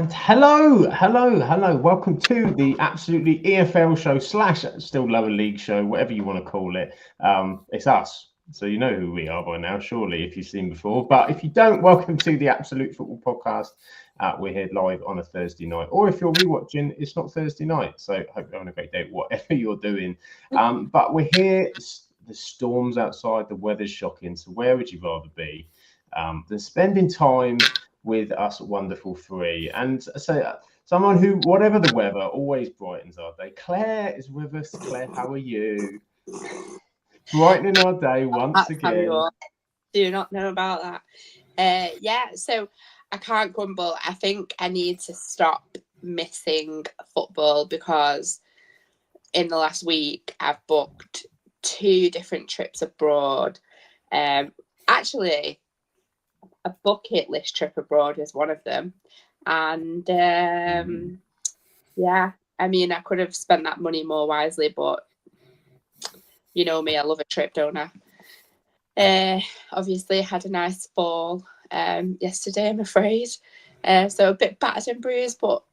And hello. Welcome to the Absolutely EFL Show / Still Lower League Show, whatever you want to call it. It's us. So you know who we are by now, surely, if you've seen before. But if you don't, welcome to the Absolute Football Podcast. We're here live on a Thursday night. Or if you're rewatching, it's not Thursday night. So I hope you're having a great day, whatever you're doing. But we're here. The storm's outside. The weather's shocking. So where would you rather be than spending time with us wonderful three? And so someone who, whatever the weather, always brightens our day. Claire is with us. Claire, how are you? Brightening our day once again. Do not know about that. So I can't grumble. I think I need to stop missing football because in the last week I've booked 2 different trips abroad. Actually, a bucket list trip abroad is one of them. And I mean, I could have spent that money more wisely, but you know me, I love a trip, don't I? Obviously, I had a nice fall yesterday, I'm afraid. So a bit battered and bruised, but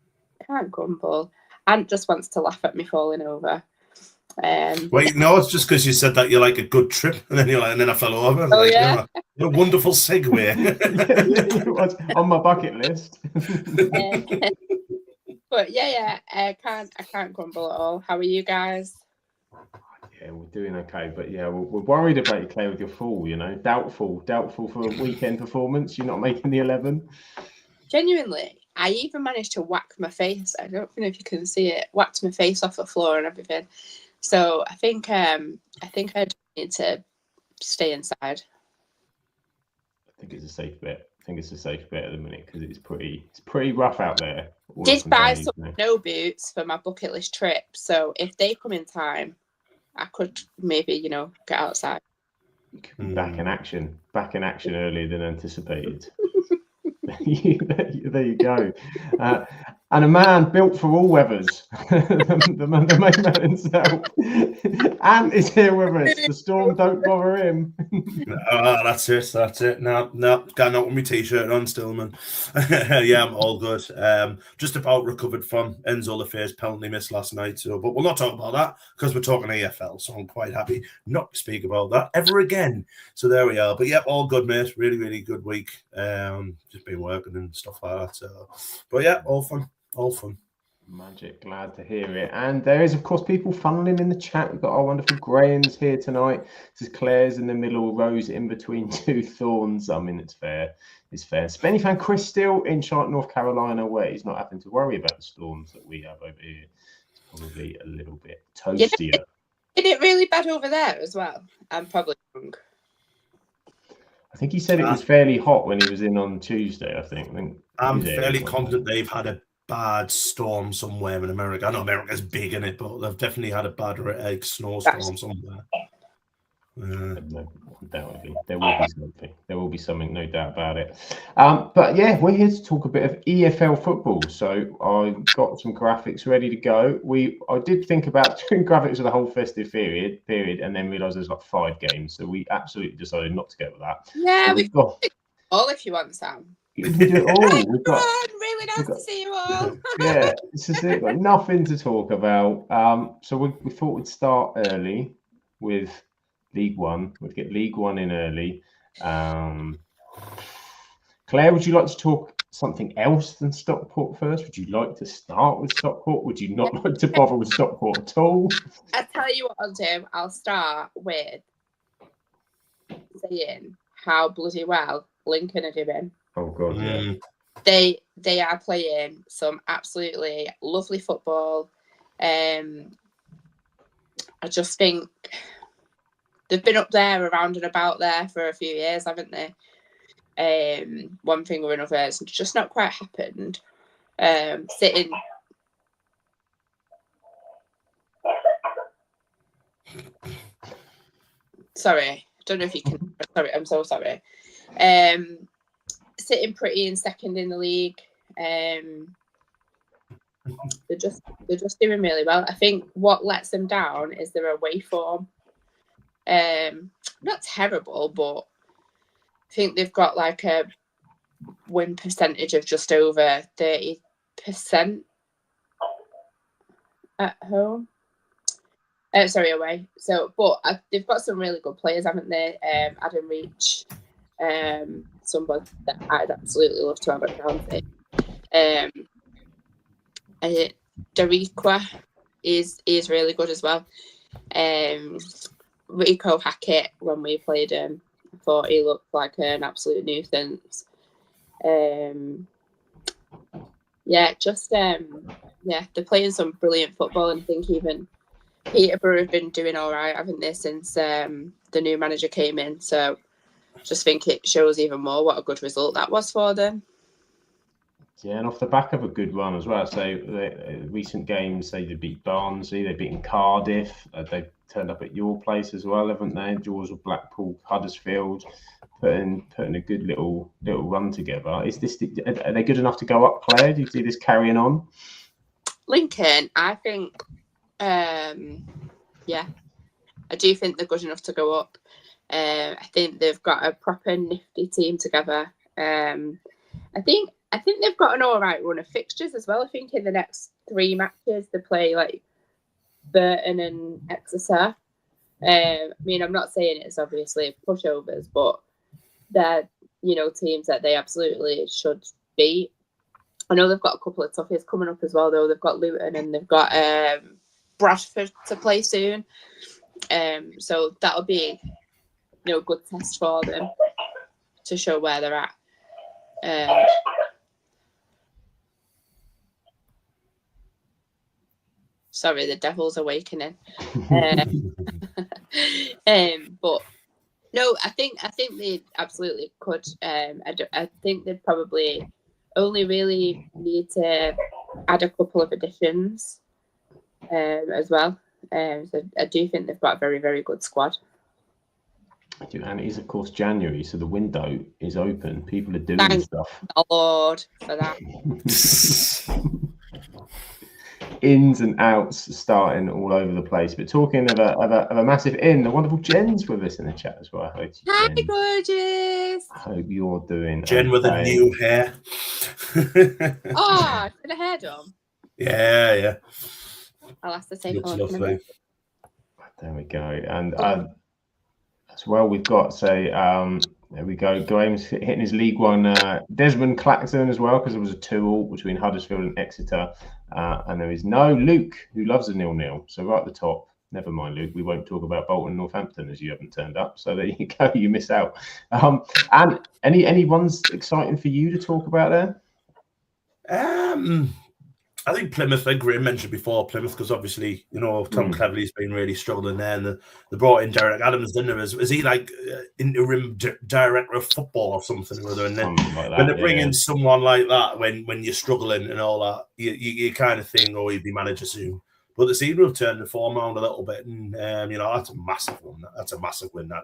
can't grumble. Ant just wants to laugh at me falling over. Wait, no, it's just because you said that you like a good trip, and then I fell over. Yeah. A wonderful segue. It was on my bucket list. But I can't grumble at all. How are you guys? Yeah, we're doing okay, but yeah, we're worried about you, Claire, with your fall. You know, doubtful for a weekend performance. You're not making the 11. Genuinely, I even managed to whack my face. I don't know if you can see it. Whacked my face off the floor and everything. So I think I need to stay inside. I think it's a safe bet. at the minute because it's pretty rough out there. Did buy some snow boots for my bucket list trip, so if they come in time, I could maybe get outside. You could be back in action earlier than anticipated. There you go. And a man built for all weathers, the main man himself. Ant is here with us. The storm don't bother him. That's it. No, going out with my t-shirt on still, man. Yeah, I'm all good. Just about recovered from Enzo Lafayette's penalty miss last night. But we'll not talk about that because we're talking EFL, so I'm quite happy not to speak about that ever again. So there we are. But yeah, all good, mate. Really, really good week. Just been working and stuff like that. So, but yeah, all fun. Magic, glad to hear it. And there is, of course, people funneling in the chat. We've got our wonderful Graham's here tonight. This is Claire's in the middle, Rose in between 2 thorns. I mean, it's fair. Spenny fan Chris still in Charlotte, North Carolina, where he's not having to worry about the storms that we have over here. It's probably a little bit toastier. Is it really bad over there as well? I'm probably wrong. I think he said it was fairly hot when he was in on Tuesday, I think. I'm fairly confident they've had a bad storm somewhere in America. I know America's big in it, but they've definitely had a bad snowstorm somewhere. Undoubtedly. There will be something, no doubt about it. But yeah, we're here to talk a bit of EFL football. So I've got some graphics ready to go. I did think about doing graphics for the whole festive period, and then realised there's like 5 games. So we absolutely decided not to go with that. Yeah, so we've got all if you want, Sam. We do it all. We've got really nice to see you all. Yeah, this is it. Got nothing to talk about. So we thought we'd start early with League One. We'd get League One in early. Claire, would you like to talk something else than Stockport first? Would you like to start with Stockport? Would you not like to bother with Stockport at all? I'll tell you what I'll do. I'll start with saying how bloody well Lincoln are doing. Oh God, yeah. They are playing some absolutely lovely football. I just think they've been up there, around and about there for a few years, haven't they? One thing or another, it's just not quite happened. Sitting. Sorry, don't know if you can. Sorry, I'm so sorry. Sitting pretty in second in the league. They're just doing really well. I think what lets them down is their away form. Not terrible, but I think they've got like a win percentage of just over 30 at home. Away. So, but they've got some really good players, haven't they? Adam Reach, somebody that I'd absolutely love to have at County. Dariqua is really good as well. Rico Hackett, when we played him, I thought he looked like an absolute nuisance. They're playing some brilliant football, and I think even Peterborough have been doing all right, haven't they, since the new manager came in? So just think it shows even more what a good result that was for them. Yeah, and off the back of a good run as well. So the recent games, they beat Barnsley, they've beaten Cardiff, they've turned up at your place as well, haven't they? Jaws of Blackpool, Huddersfield, putting a good little run together. Are they good enough to go up, Claire? Do you see this carrying on? Lincoln, I think, I do think they're good enough to go up. I think they've got a proper nifty team together. I think they've got an all right run of fixtures as well. I think in the next 3 matches they play like Burton and Exeter. I mean, I'm not saying it's obviously pushovers, but they're teams that they absolutely should beat. I know they've got a couple of toughies coming up as well, though. They've got Luton and they've got Bradford to play soon. So that'll be a good test for them to show where they're at. Sorry, the devil's awakening. But no, I think they absolutely could. I think they'd probably only really need to add a couple of additions as well. So I do think they've got a very, very good squad. And it is, of course, January, so the window is open. People are doing Thank stuff. the Lord for that. Ins and outs starting all over the place. But talking of a massive in, the wonderful Jen's with us in the chat as well. Hi, gorgeous. I hope you're doing Jen with a new hair. Oh, did a hair done? Yeah. I'll have to take Looks on. lovely. There we go. And as well, we've got there we go. Graham's hitting his League One. Desmond Clacton as well, because there was a 2-2 between Huddersfield and Exeter. And there is no Luke, who loves a 0-0. So right at the top, never mind, Luke. We won't talk about Bolton and Northampton as you haven't turned up. So there you go. You miss out. And any ones exciting for you to talk about there? I think Plymouth, like Graham mentioned before, Plymouth, because obviously, Tom Cleverley's been really struggling there, and they brought in Derek Adams, didn't they? Is he like interim director of football or something or other? And then like that, when they bring in someone like that, when you're struggling and all that, you kind of think, oh, he'd be manager soon. But they seem to have turned the form around a little bit, and that's a massive one. That's a massive win. That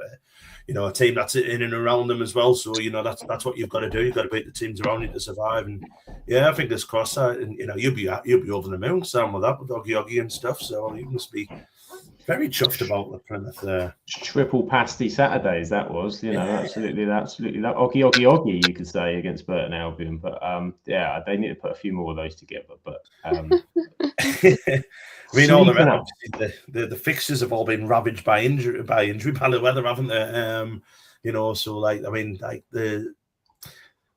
a team that's in and around them as well. So that's what you've got to do. You've got to beat the teams around you to survive. And I think this cross, and you'll be over the moon, Sam, with that with Oggy and stuff. So you must be very chuffed about the Plymouth. Triple pasty Saturdays, that was, absolutely that Oggy, you could say, against Burton Albion. But they need to put a few more of those together. But I mean, all the fixtures have all been ravaged by injury, bad weather, haven't they? So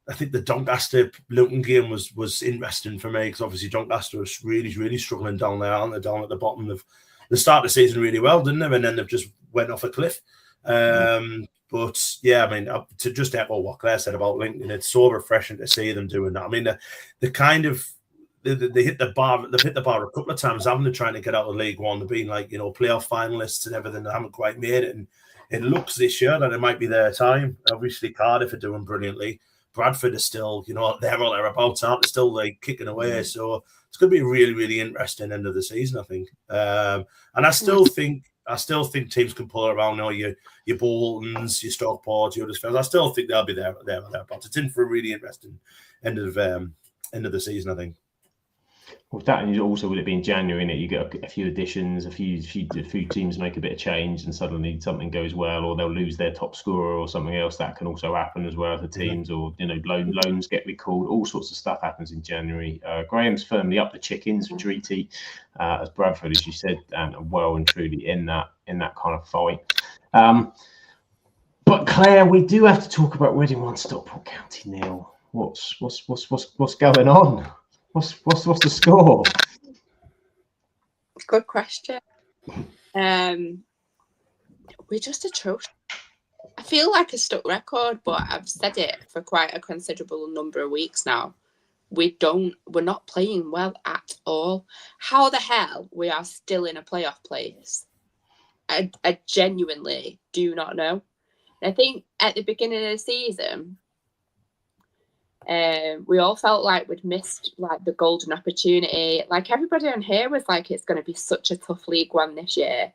I think the Doncaster Luton game was interesting for me, because obviously Doncaster was really, really struggling down there, aren't they? Down at the bottom of the start of the season really well, didn't they? And then they've just went off a cliff. But yeah, I mean, to just echo what Claire said about Lincoln, it's so refreshing to see them doing that. I mean, the kind of they hit the bar. They've hit the bar a couple of times, haven't they? Trying to get out of League One. They've been like playoff finalists and everything. They haven't quite made it, and it looks this year that it might be their time. Obviously, Cardiff are doing brilliantly. Bradford is still, they're all thereabouts, aren't they? Still like kicking away. So it's going to be a really, really interesting end of the season, I think. And I still think teams can pull around. Your Boltons, your Stockports, your Huddersfield. I still think they'll be thereabouts. It's in for a really interesting end of the season, I think. With that, and also with it being January, innit, you get a few additions, a few teams make a bit of change, and suddenly something goes well, or they'll lose their top scorer or something else. That can also happen as well to teams, or loans get recalled. All sorts of stuff happens in January. Graham's firmly up the chickens for treaty as Bradford, as you said, and well and truly in that kind of fight. But Claire, we do have to talk about Reading 1, Stockport County 0. What's going on? What's the score? Good question. We're just atrocious. I feel like a stuck record, but I've said it for quite a considerable number of weeks now. We're not playing well at all. How the hell we are still in a playoff place? I genuinely do not know. I think at the beginning of the season, we all felt like we'd missed like the golden opportunity. Like everybody on here was like, it's going to be such a tough League One this year.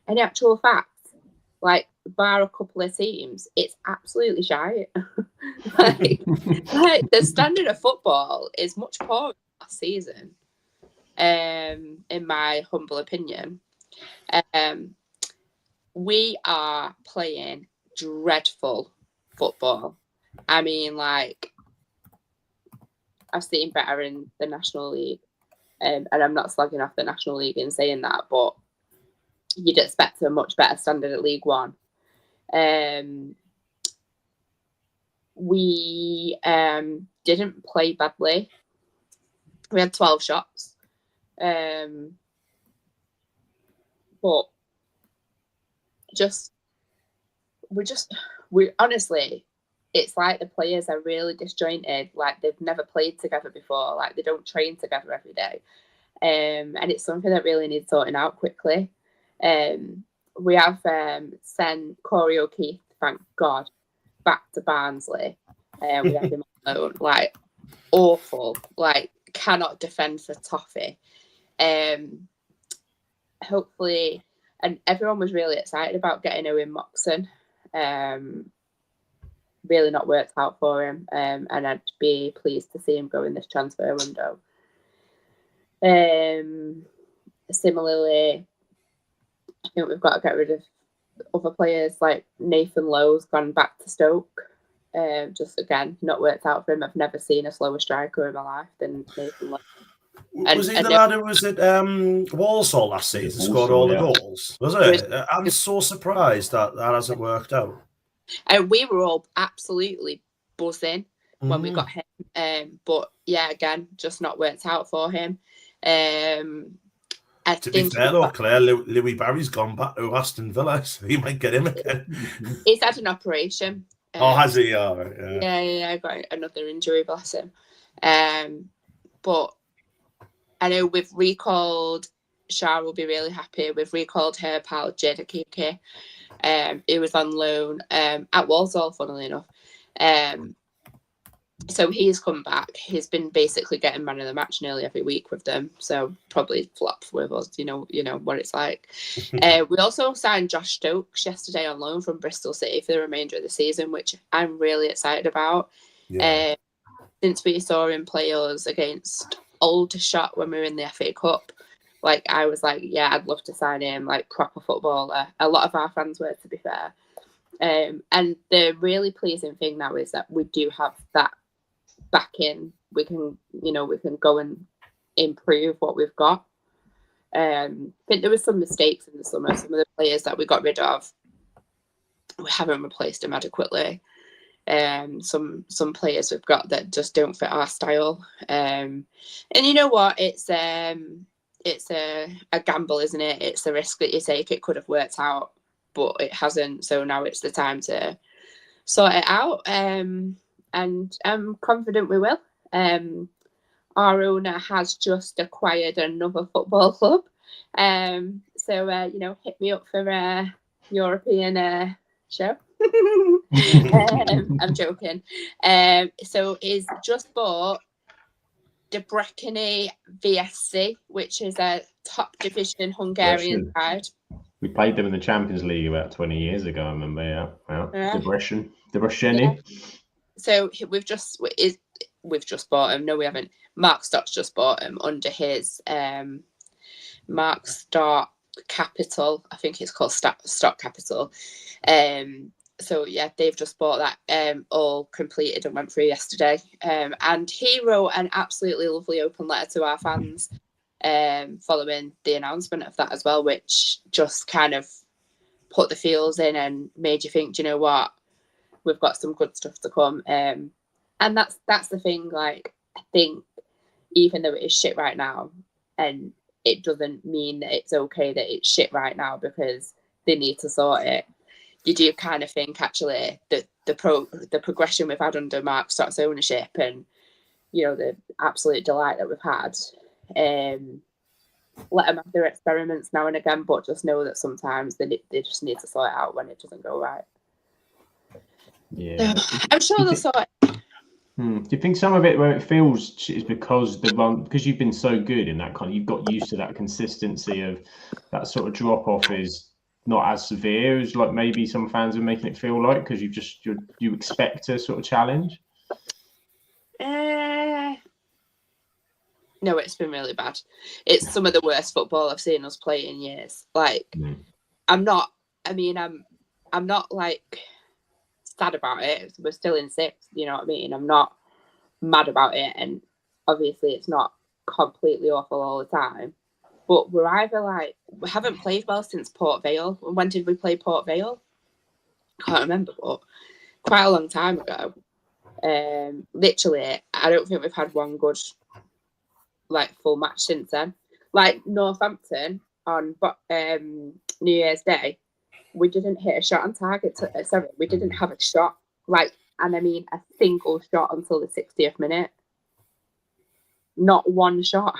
In actual fact, like bar a couple of teams, it's absolutely shite. like the standard of football is much poorer last season, in my humble opinion. We are playing dreadful football. I mean, like, I've seen better in the National League, and I'm not slagging off the National League in saying that, but you'd expect a much better standard at League One. We didn't play badly. We had 12 shots, but we honestly, it's like the players are really disjointed. Like they've never played together before. Like they don't train together every day, and it's something that really needs sorting out quickly. We have sent Corey O'Keefe, thank God, back to Barnsley. We had him on loan. Like awful. Like cannot defend for toffee. Hopefully, and everyone was really excited about getting Owen Moxon. Really not worked out for him, and I'd be pleased to see him go in this transfer window. Similarly, I think we've got to get rid of other players like Nathan Lowe's gone back to Stoke. Just again, not worked out for him. I've never seen a slower striker in my life than Nathan Lowe. Was he the lad who was at Walsall last season, scored all the goals? Was it? I'm so surprised that hasn't worked out. And we were all absolutely buzzing when we got him. But yeah, again, just not worked out for him. To be fair though, Claire, Louis Barry's gone back to Aston Villa, so he might get him again. He's had an operation. Has he? All right, yeah, got another injury, bless him. But I know we've recalled, Shah will be really happy, we've recalled her pal Jada Kike. He was on loan at Walsall, funnily enough. So he's come back. He's been basically getting man of the match nearly every week with them. So probably flop with us, you know what it's like. We also signed Josh Stokes yesterday on loan from Bristol City for the remainder of the season, which I'm really excited about. Yeah. Since we saw him play us against Aldershot when we were in the FA Cup, like I was like, yeah, I'd love to sign him, like proper footballer. A lot of our fans were, to be fair. And the really pleasing thing now is that we do have that back in. We can go and improve what we've got. I think there were some mistakes in the summer. Some of the players that we got rid of, we haven't replaced them adequately. Some players we've got that just don't fit our style. And you know what? It's a gamble, isn't it? It's a risk that you take. It could have worked out, but it hasn't. So now it's the time to sort it out. And I'm confident we will. Our owner has just acquired another football club. So hit me up for a European show. I'm joking. So he's just bought Debreceni VSC, which is a top division Hungarian side. We played them in the Champions League about 20 years ago, I remember. Yeah. Debreceni. Yeah. So we've just we've just bought them. No, we haven't. Mark Stock's just bought them under his Mark Stock Capital. I think it's called Stock Capital. So yeah, they've just bought that all completed and went through yesterday. And he wrote an absolutely lovely open letter to our fans following the announcement of that as well, which just kind of put the feels in and made you think, do you know what, we've got some good stuff to come. And that's the thing. Like, I think even though it is shit right now, and it doesn't mean that it's okay that it's shit right now because they need to sort it. You do kind of think actually that the progression we've had under Mark Stock's ownership and, you know, the absolute delight that we've had, let them have their experiments now and again, but just know that sometimes they just need to sort it out when it doesn't go right. Yeah, I'm sure they'll sort it. Do you think some of it where it feels is because because you've been so good in that kind of, you've got used to that consistency of that sort of drop off is not as severe as like maybe some fans are making it feel like, because you expect a sort of challenge? No, it's been really bad. It's some of the worst football I've seen us play in years. Like, I'm not like sad about it. We're still in sixth, you know what I mean? I'm not mad about it, and obviously it's not completely awful all the time. But we're either like, we haven't played well since Port Vale. When did we play Port Vale? Can't remember, but quite a long time ago. Literally, I don't think we've had one good like full match since then. Like Northampton on New Year's Day, we didn't hit a shot on target. We didn't have a shot. Like, and I mean a single shot until the 60th minute. Not one shot.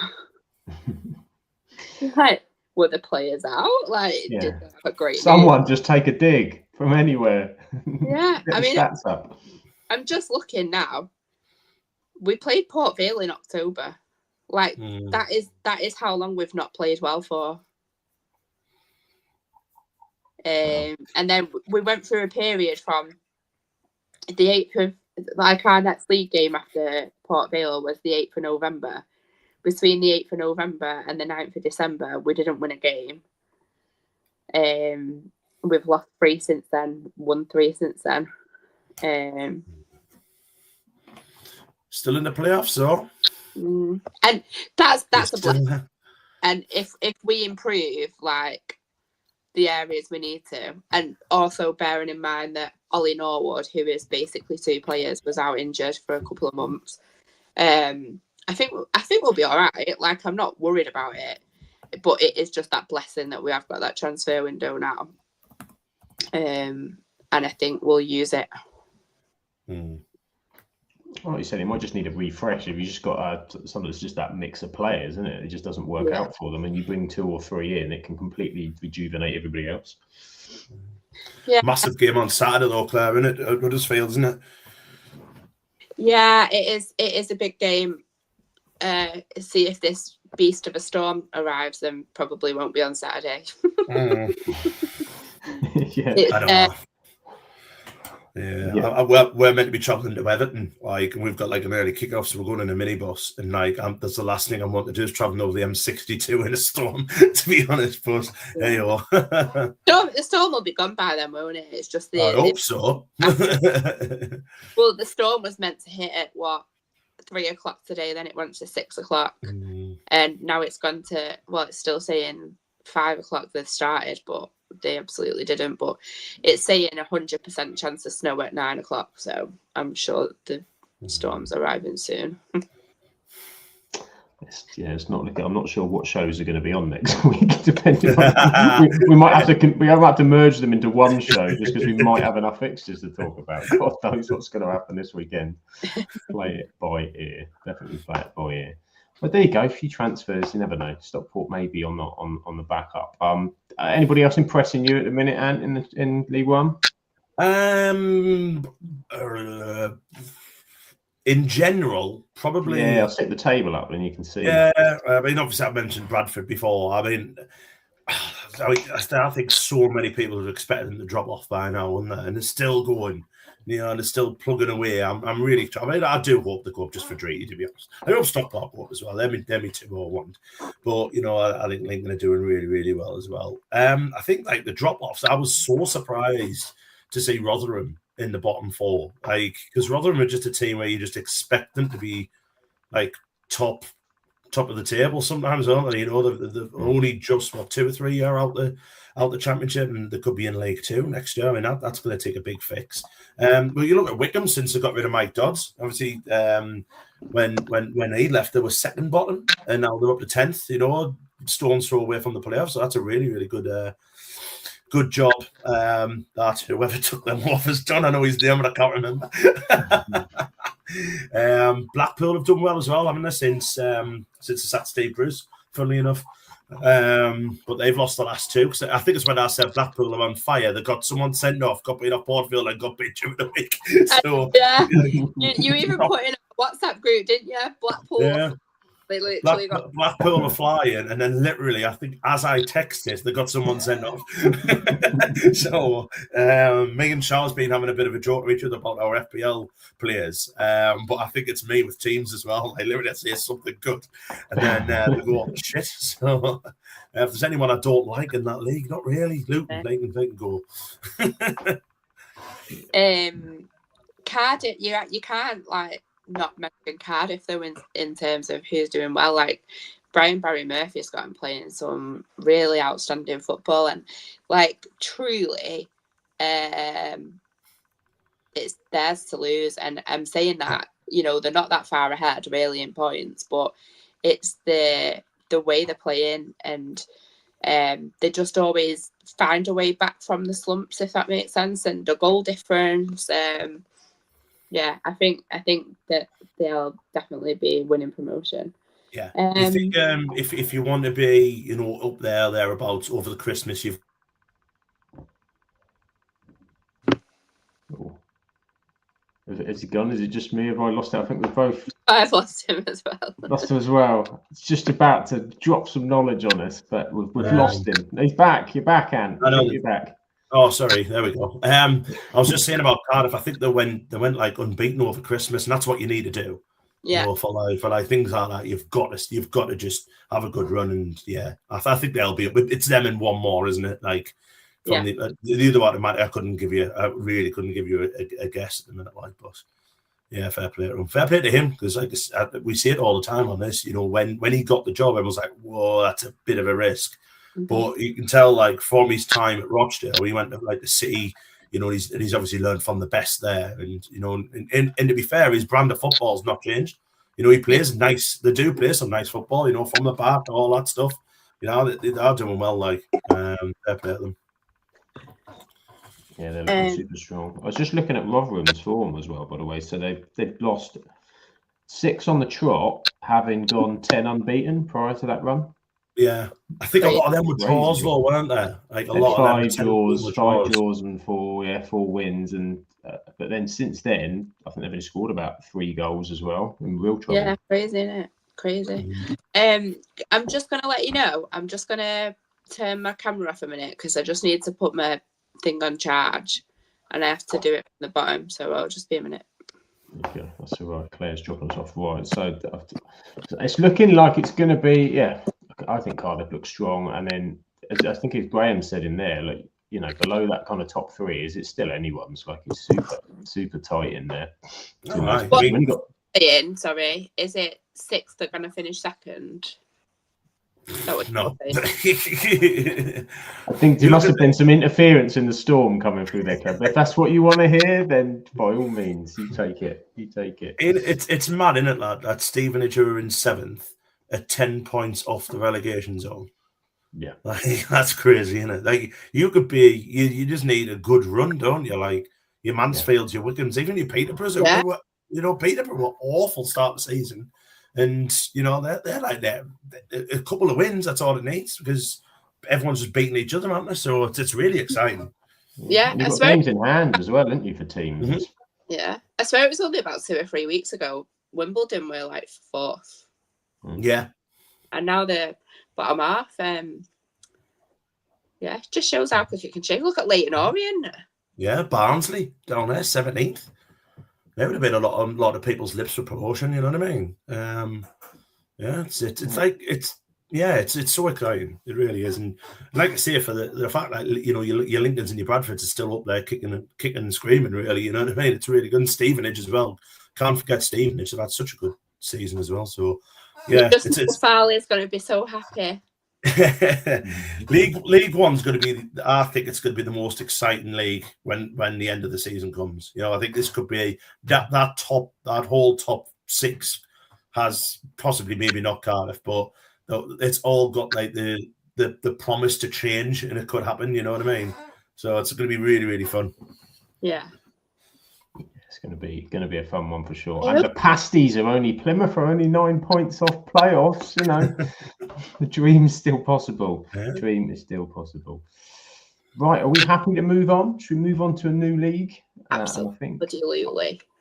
Like, were the players out? Like, did they have a great someone game? Just take a dig from anywhere. Yeah, I mean, stats up. I'm just looking now. We played Port Vale in October. Like, that is how long we've not played well for. And then we went through a period from the 8th of, like, our next league game after Port Vale was the 8th of November. Between the 8th of November and the 9th of December, we didn't win a game. We've lost 3 since then, won 3 since then. Still in the playoffs, so. And that's a blessing. And if we improve, like, the areas we need to, and also bearing in mind that Ollie Norwood, who is basically 2 players, was out injured for a couple of months. I think we'll be all right. Like, I'm not worried about it, but it is just that blessing that we have got that transfer window now, and I think we'll use it. Like you said, it might just need a refresh. If you just got something that's just that mix of players, isn't it? It just doesn't work out for them, and you bring 2 or 3 in, it can completely rejuvenate everybody else. Yeah, massive game on Saturday though, Claire, isn't it? At Huddersfield, isn't it? Yeah, it is. It is a big game. See if this beast of a storm arrives, then probably won't be on Saturday. Yeah, I don't know. Yeah. We're meant to be travelling to Everton, like, and we've got like an early kickoff, so we're going in a minibus, and like, that's the last thing I want to do is travelling over the M62 in a storm, to be honest. But there you are. The storm will be gone by then, won't it? It's just I hope so. Well, the storm was meant to hit at 3:00 today, then it went to 6:00, and now it's gone to, well, it's still saying 5:00 they've started, but they absolutely didn't. But it's saying 100% chance of snow at 9:00, so I'm sure the storm's arriving soon. It's not looking. I'm not sure what shows are going to be on next week. Depending on, we might have to merge them into one show just because we might have enough fixtures to talk about. God knows what's going to happen this weekend. Play it by ear. Definitely play it by ear. Well, there you go. A few transfers. You never know. Stockport maybe on the backup. Anybody else impressing you at the minute, Ant, in League One? In general, probably. Yeah, I'll set the table up and you can see. Yeah, I mean, obviously I mentioned Bradford before. I mean, I think so many people have expected them to drop off by now, and they're still going. And they're still plugging away. I'm really. I mean, I do hope they go up just for Dree, to be honest. I hope Stockport go up as well. They're me 2 or 1. But I think Lincoln are doing really, really well as well. I think like the drop offs. I was so surprised to see Rotherham in the bottom 4, because Rotherham are just a team where you just expect them to be like top of the table sometimes, aren't they? They've only just 2 or 3 years out the Championship, and they could be in League 2 next year. I mean, that's going to take a big fix. But you look at Wickham since they got rid of Mike Dodds. Obviously, when he left, they were second bottom, and now they're up to 10th. Stone's throw away from the playoffs. So that's a really, really good job that whoever took them off has done. I know his name, but I can't remember. Blackpool have done well as well, haven't they, since the sat Steve Bruce, funnily enough. But they've lost the last 2. Because I think it's when I said Blackpool are on fire. They got someone sent off, got beat off Portfield, and got beat during the week. So you even put in a WhatsApp group, didn't you? Blackpool. Yeah. They literally Blackpool are flying, and then literally, I think as I texted, they got someone sent off. So me and Charles been having a bit of a joke with each other about our FPL players, but I think it's me with teams as well. I literally say something good, and then they go, "Oh shit!" So if there's anyone I don't like in that league, not really. Luton, they can go. Cardiff, you can't not mention Cardiff though in terms of who's doing well. Like Brian Barry Murphy's got him playing some really outstanding football, and truly, it's theirs to lose. And I'm saying that they're not that far ahead really in points, but it's the way they're playing, and they just always find a way back from the slumps, if that makes sense, and the goal difference. Yeah, I think that they'll definitely be winning promotion. Yeah, I think if you want to be up thereabouts over the Christmas, you've. Is he gone? Is it just me? Have I lost it? I think we've both. I've lost him as well. Lost him as well. It's just about to drop some knowledge on us, but we've lost him. He's back. You're back, Ant. I know you're back. Oh, sorry. There we go. I was just saying about Cardiff. I think they went unbeaten over Christmas, and that's what you need to do. Yeah. For things like that, you've got to just have a good run, and yeah, I think they'll be. It's them and one more, isn't it? The other one, I really couldn't give you a guess at the minute, but yeah, fair play to him. Fair play to him, because we see it all the time on this. When he got the job, everyone's like, "Whoa, that's a bit of a risk." But you can tell, from his time at Rochdale, he went to the City. He's obviously learned from the best there, and and to be fair, his brand of football's not changed. He plays nice. They do play some nice football. From the back, all that stuff. They are doing well. Fair play to them. Yeah, they're looking super strong. I was just looking at Rotherham's form as well, by the way. So they've lost 6 on the trot, having gone 10 unbeaten prior to that run. Yeah, I think a lot of them were draws, though, weren't there? A lot 5 of them five draws, and 4 wins, and but then since then, I think they've only scored about 3 goals as well. In real trouble. Yeah, crazy, isn't it? Crazy. I'm just gonna let you know. I'm just gonna turn my camera off a minute because I just need to put my thing on charge, and I have to do it from the bottom. So I'll just be a minute. Okay, that's all right. Claire's dropping us off. Right, so it's looking like it's going to be. Yeah, I think Cardiff looks strong, and then I think as Graham said in there, below that kind of top 3, is it still anyone's? It's super tight in there. Sorry, is it 6 that are going to finish second? No. I think there must have been some interference in the storm coming through there, Kev. If that's what you want to hear, then by all means, you take it. It's mad, isn't it, lad? That Stevenage are in 7th at 10 points off the relegation zone. Yeah, that's crazy, isn't it? You could be, you just need a good run, don't you? Your Mansfields, your Wickhams, even your Peterboroughs. Yeah. Peterborough were awful start of the season. And they're like that. A couple of wins, that's all it needs, because everyone's just beating each other, aren't they? So it's really exciting. Yeah, and you've got games in hand as well, haven't you, for teams? Mm-hmm. Yeah, I swear it was only about 2 or 3 weeks ago. Wimbledon were 4th. Yeah, and now they're bottom half. Yeah, it just shows how quick it can change. Look at Leighton Orient. Yeah, Barnsley down there, 17th. There would have been a lot of people's lips for promotion. You know what I mean? Yeah, it's so exciting. It really is, and like I say, for the fact that your Lincolns and your Bradfords are still up there kicking and screaming. Really, you know what I mean? It's really good. And Stevenage as well. Can't forget Stevenage. They've had such a good season as well. So yeah, Farley is going to be so happy. League One's going to be. I think it's going to be the most exciting league when the end of the season comes. I think this could be that whole top six has possibly maybe not Cardiff, but it's all got like the promise to change, and it could happen. You know what I mean? So it's going to be really, really fun. Yeah. It's going to be a fun one for sure. And the Pasties Plymouth are only 9 points off playoffs. The dream's still possible. Yeah. The dream is still possible. Right, are we happy to move on? Should we move on to a new league? Absolutely.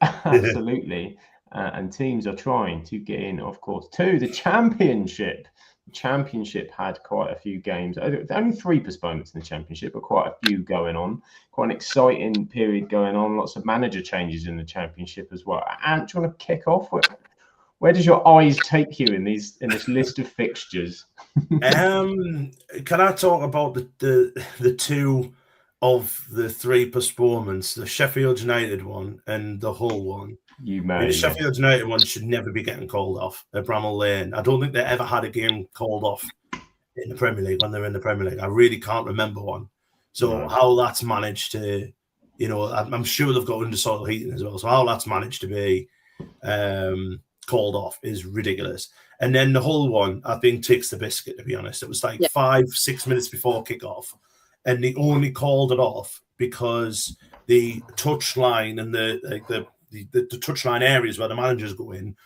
Absolutely. And teams are trying to get in, of course, to the Championship. The Championship had quite a few games. Only 3 postponements in the Championship, but quite a few going on. Quite an exciting period going on. Lots of manager changes in the Championship as well. Ant, do you want to kick off? Where does your eyes take you in this list of fixtures? Can I talk about the 2 of the 3 postponements, the Sheffield United one and the Hull one? You may. The Sheffield United one should never be getting called off at Bramall Lane. I don't think they ever had a game called off in the Premier League when they were in the Premier League. I really can't remember one. So how that's managed to, I'm sure they've got under-soil heating as well. So how that's managed to be called off is ridiculous. And then the Hull one, I think, takes the biscuit, to be honest. It was like 5-6 minutes before kickoff, and they only called it off because the touchline and the touchline areas where the managers go in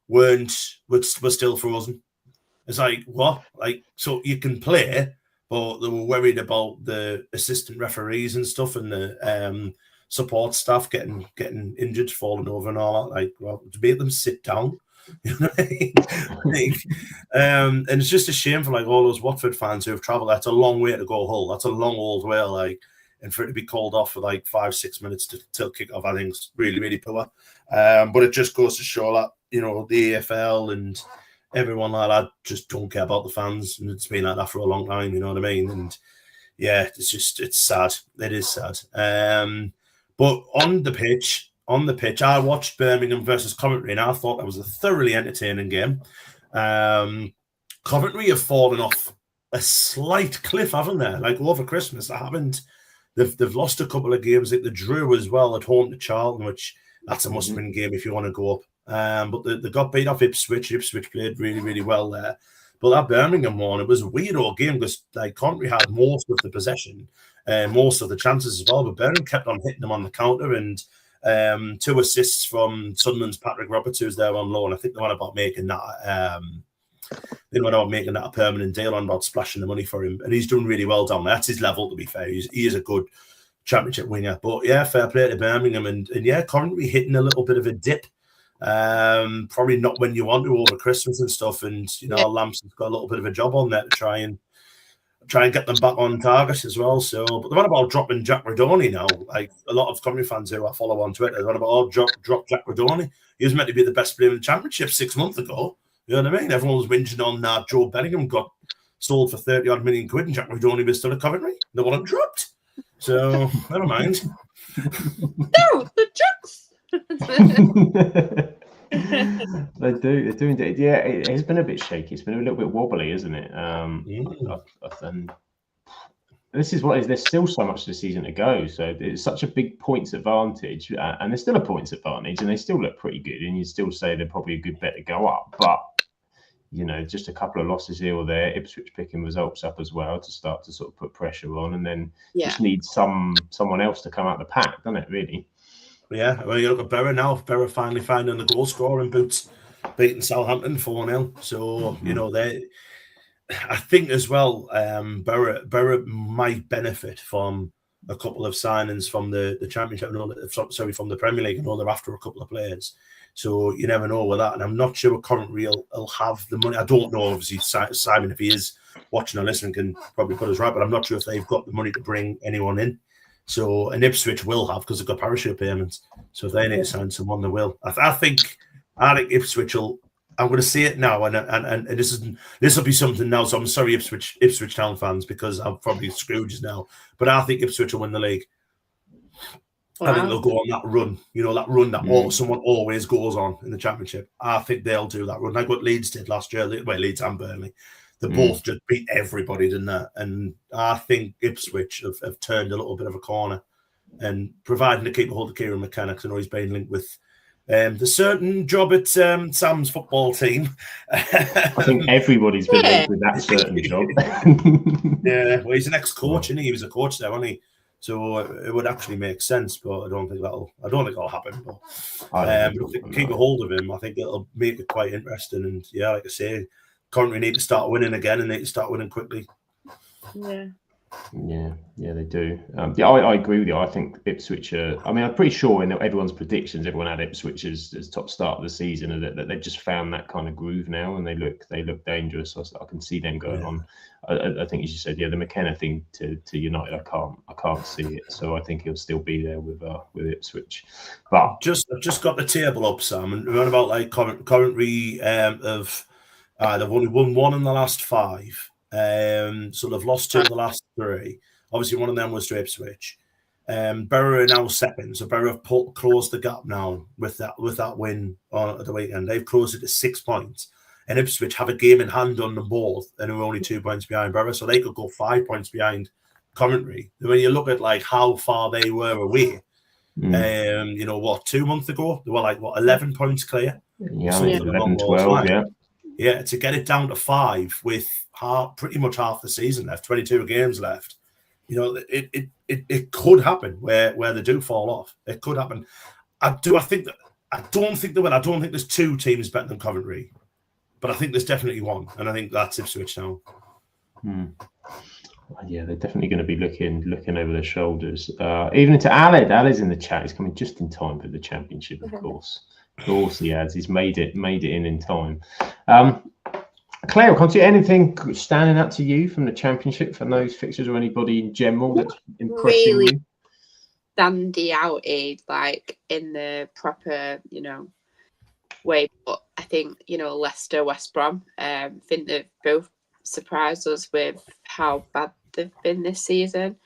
were still frozen. It's like, what? Like, so you can play, but they were worried about the assistant referees and stuff and the support staff getting injured, falling over and all that. Like, well, to make them sit down, you know what I mean? And it's just a shame for like all those Watford fans who have travelled. That's a long way to go, Hull. That's a long old way, like. And for it to be called off for like 5-6 minutes till kick-off, I think is really, really poor. But it just goes to show that, the EFL and everyone like that just don't care about the fans. And it's been like that for a long time, you know what I mean? And yeah, it's sad. It is sad. But on the pitch, I watched Birmingham versus Coventry, and I thought that was a thoroughly entertaining game. Coventry have fallen off a slight cliff, haven't they? Like over Christmas, they haven't. They've lost a couple of games. They drew as well at home to Charlton, which that's a must-win game if you want to go up. But they got beat off Ipswich. Ipswich played really, really well there. But that Birmingham one, it was a weird old game because like Coventry had most of the possession, most of the chances as well. But Birmingham kept on hitting them on the counter, and 2 assists from Sunderland's Patrick Roberts, who's there on loan. I think they went about making that. They went about making that a permanent deal on about splashing the money for him, and he's done really well down there. That's his level, to be fair. He is a good Championship winger. But yeah, fair play to Birmingham, and yeah, Coventry hitting a little bit of a dip. Probably not when you want to over Christmas and stuff. And Lampson's got a little bit of a job on there to try and get them back on target as well. So, but they're on about dropping Jack Redoni now. Like a lot of Coventry fans who I follow on Twitter, they're on about drop Jack Redoni. He was meant to be the best player in the Championship 6 months ago. You know what I mean? Everyone was whinging on that Joe Bellingham got sold for 30-odd million quid and Jack Redoni was still at Coventry. They want him dropped. So, never mind. No, the jokes! They're doing it. Yeah, it's been a bit shaky. It's been a little bit wobbly, isn't it? And this is what is. There's still so much of the season to go. So it's such a big points advantage. And there's still a points advantage. And they still look pretty good. And you still say they're probably a good bet to go up. But just a couple of losses here or there. Ipswich picking results up as well to start to sort of put pressure on, and then just need someone else to come out the pack, doesn't it? Really. Yeah. Well, you look at Borough now. Borough finally finding the goal scoring boots, beating Southampton 4-0. So I think as well, Borough might benefit from a couple of signings from the Championship, from the Premier League, and all they're after a couple of players. So you never know with that. And I'm not sure Coventry will have the money. I don't know, obviously, Simon, if he is watching or listening, can probably put us right, but I'm not sure if they've got the money to bring anyone in. So, and Ipswich will have, because they've got parachute payments. So if they need to sign someone, they will. I think Ipswich will. I'm going to say it now, and this will be something now. So I'm sorry, Ipswich Town fans, because I'm probably Scrooges now. But I think Ipswich will win the league. Wow. I think they'll go on that run. You know, that run that someone always goes on in the Championship. I think they'll do that run, like what Leeds did last year. Well, Leeds and Burnley. They both just beat everybody, didn't they? And I think Ipswich have turned a little bit of a corner, and providing to keep a hold of Kieran McKenna, because I know he's been linked with the certain job at Sam's football team. I think everybody's been linked with that certain job. Yeah, well, he's an ex-coach, isn't he? He was a coach there, wasn't he? So it would actually make sense, but I don't think that'll happen. But keep a hold of him. I think it'll make it quite interesting. And yeah, like I say, Coventry need to start winning again, and they need to start winning quickly. Yeah, they do. I agree with you. I think Ipswich I'm pretty sure in everyone's predictions, everyone had Ipswich as top start of the season, and that they've just found that kind of groove now, and they look dangerous. So I can see them going on. I think, as you said, the McKenna thing to United, I can't see it. So I think he'll still be there with Ipswich. But I've just got the table up, Sam, and we're on about like Coventry they've only won one in the last 5. So they've lost 2 of the last 3. Obviously, one of them was to Ipswich. Borough are now second, so Borough have closed the gap now with that win at the weekend. They've closed it to 6 points, and Ipswich have a game in hand on them both, and are only 2 points behind Borough, so they could go 5 points behind Coventry. When you look at like how far they were away, 2 months ago they were 11 points clear. 11, 12, Yeah, to get it down to 5 with pretty much half the season left, 22 games left. It could happen where they do fall off. It could happen. I don't think they will. I don't think there's 2 teams better than Coventry, but I think there's definitely one, and I think that's Ipswich now. Yeah, they're definitely going to be looking over their shoulders. Even to Aled. Aled's in the chat. He's coming just in time for the Championship, of course. Of course he has. He's made it in time. Claire, can't see anything standing out to you from the Championship, from those fixtures, or anybody in general that's impressing you? Standy out, like in the proper, way. But I think, Leicester, West Brom, I think they've both surprised us with how bad they've been this season.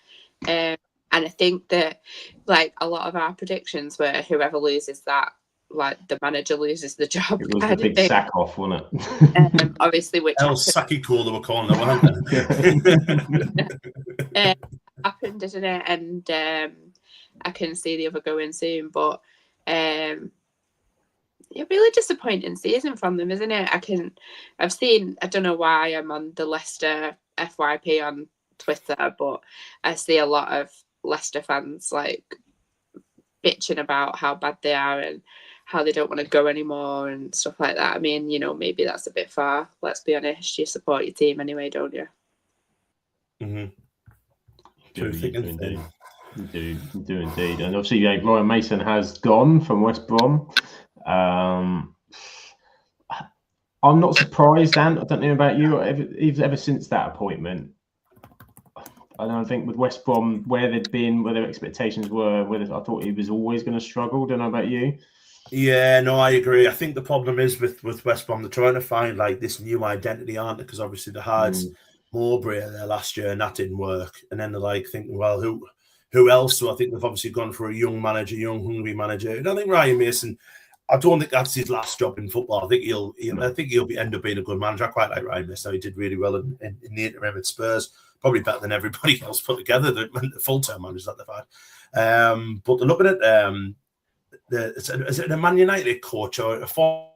And I think that, like, a lot of our predictions were whoever loses that, like, the manager loses the job. It was the big sack off, wasn't it? Obviously, which El Saki-Call they were calling it, happened, didn't it? And I can see the other going soon, but a really disappointing season from them, isn't it? I don't know why I'm on the Leicester FYP on Twitter, but I see a lot of Leicester fans like bitching about how bad they are and how they don't want to go anymore and stuff like that. I mean, maybe that's a bit far. Let's be honest. You support your team anyway, don't you? You do indeed. And obviously, Ryan Mason has gone from West Brom. I'm not surprised, Dan. I don't know about you. Ever since that appointment, I don't think with West Brom, where they'd been, where their expectations were, I thought he was always going to struggle. Don't know about you. Yeah, no, I agree. I think the problem is with West Brom, they're trying to find like this new identity, aren't they? Because obviously they had Mowbray there last year and that didn't work. And then they're like thinking, well, who else? So I think they've obviously gone for a young, hungry manager. And I think Ryan Mason, I don't think that's his last job in football. I think he'll end up being a good manager. I quite like Ryan Mason. He did really well in the interim at Spurs, probably better than everybody else put together, the full-time managers that they've had. But they're looking at is it a Man United coach or a former?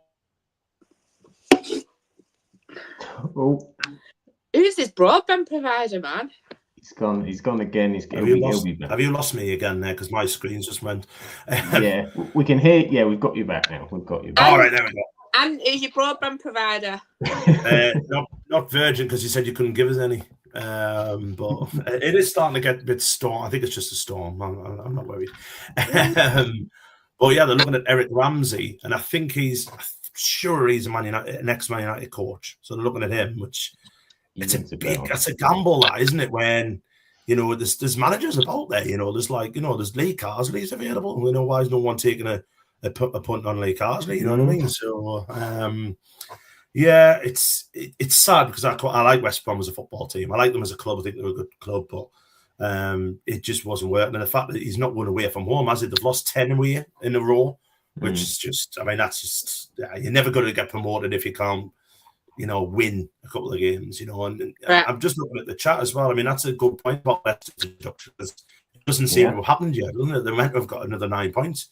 Who's this broadband provider, man? He's gone again. Have you lost me again there? Because my screen's just went. Yeah, we can hear. Yeah, we've got you back now. All right, there we go. And is your broadband provider? Not Virgin, because you said you couldn't give us any. But it is starting to get a bit storm. I think it's just a storm. I'm not worried. But yeah, they're looking at Eric Ramsey, and I think I'm sure he's an ex-Man United coach. So they're looking at him, which that's a gamble, that, isn't it? When there's managers about there. There's there's Lee Carsley's available. Why is no one taking a punt on Lee Carsley? You know what I mean? So yeah, it's sad because I like West Brom as a football team. I like them as a club. I think they're a good club, but it just wasn't working. And the fact that he's not won away from home, has it? They've lost 10 away in a row, which is just, that's just, you're never going to get promoted if you can't, win a couple of games, and I'm just looking at the chat as well. That's a good point about Leicester's introduction. It doesn't seem to have happened yet, doesn't it? They're meant to have got another 9 points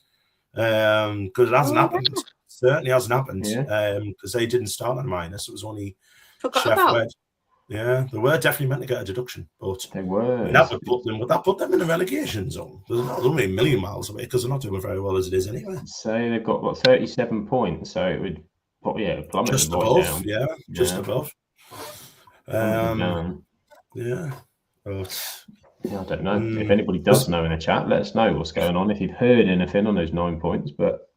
because it hasn't happened. Certainly hasn't happened because they didn't start on minus. It was only Chef Wed. Yeah, they were definitely meant to get a deduction, but they were. That would put them in the relegation zone. They're only a million miles away because they're not doing very well as it is anyway. So they've got 37 points, so it would plummet just above. Down. Yeah, just above. Yeah. But, I don't know if anybody does know in the chat. Let us know what's going on if you've heard anything on those 9 points, but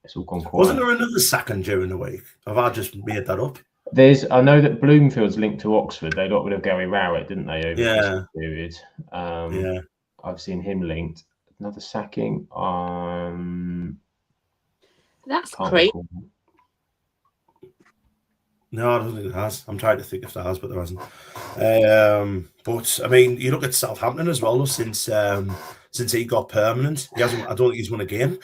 it's all gone quiet. Wasn't there another second during the week? Have I just made that up? I know that Bloomfield's linked to Oxford. They got rid of Gary Rowett, didn't they, over the period? I've seen him linked. Another sacking. That's great. No, I don't think it has. I'm trying to think if there has, but there hasn't. But you look at Southampton as well. Since he got permanent, he hasn't. I don't think he's won a game.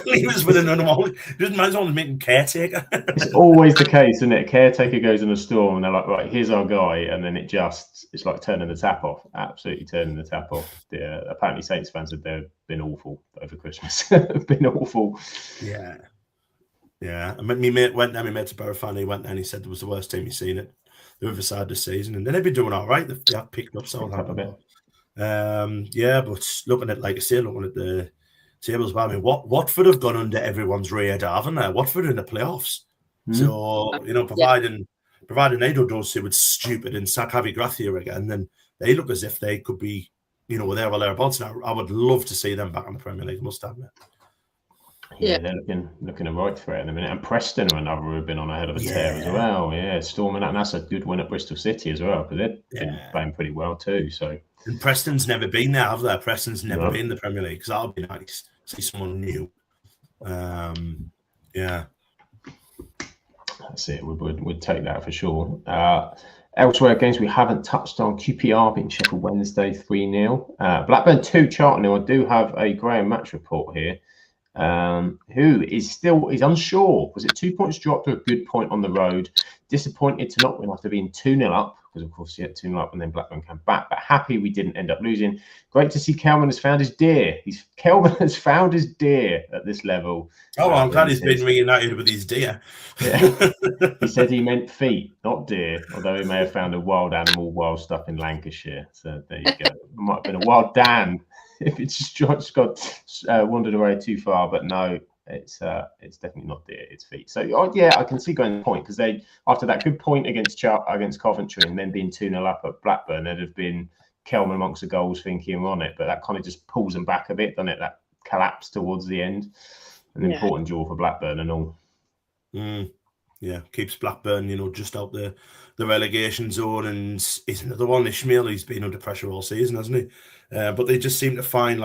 He was winning on all. Just might as well make him caretaker. It's always the case, isn't it? Caretaker goes in a storm, and they're like, "Right, here's our guy," and then it's like turning the tap off. Absolutely turning the tap off. Yeah, apparently Saints fans have been awful over Christmas. Been awful. Yeah. Yeah, and my mate went there. My mate's a Borough fan. He went there and he said it was the worst team he's seen it the other side this season, and then they've been doing all right. They have picked up Southampton. But looking at the tables, Watford have gone under everyone's radar, haven't they? Watford in the playoffs. So providing they don't do it stupid and sack Javi Gracia again, then they look as if they could be, there or thereabouts. Now I would love to see them back in the Premier League. Must admit. Yeah, they're looking a right threat in a minute. And Preston are another who have been on a hell of a tear as well. Yeah, storming out. And that's a good win at Bristol City as well, because they've been playing pretty well too. So, and Preston's never been there, have they? Preston's never been in the Premier League, because that would be nice to see someone new. Yeah. That's it. We'd take that for sure. Elsewhere, games we haven't touched on: QPR beating Sheffield Wednesday 3-0. Blackburn 2, Charlton 0. I do have a Graham match report here. Who is unsure. Was it 2 points dropped or a good point on the road? Disappointed to not win after being 2-0 up, because of course he had 2-0 up and then Blackburn came back, but happy we didn't end up losing. Great to see Kelman has found his deer. Kelman has found his deer at this level. Oh, I'm glad he's been reunited with his deer. Yeah. He said he meant feet, not deer, although he may have found a wild animal, wild stuff in Lancashire. So there you go. It might have been a wild Dan if it's just got wandered away too far, but no, it's definitely not deer, it's feet. So I can see going the point, because they, after that good point against Coventry and then being 2-0 up at Blackburn, there'd have been Kelman amongst the goals thinking we're on it, but that kind of just pulls them back a bit, doesn't it? That collapse towards the end. An important draw for Blackburn and all. Yeah, keeps Blackburn, just out the relegation zone, and he's another one. Ishmael, he's been under pressure all season, hasn't he? But they just seem to find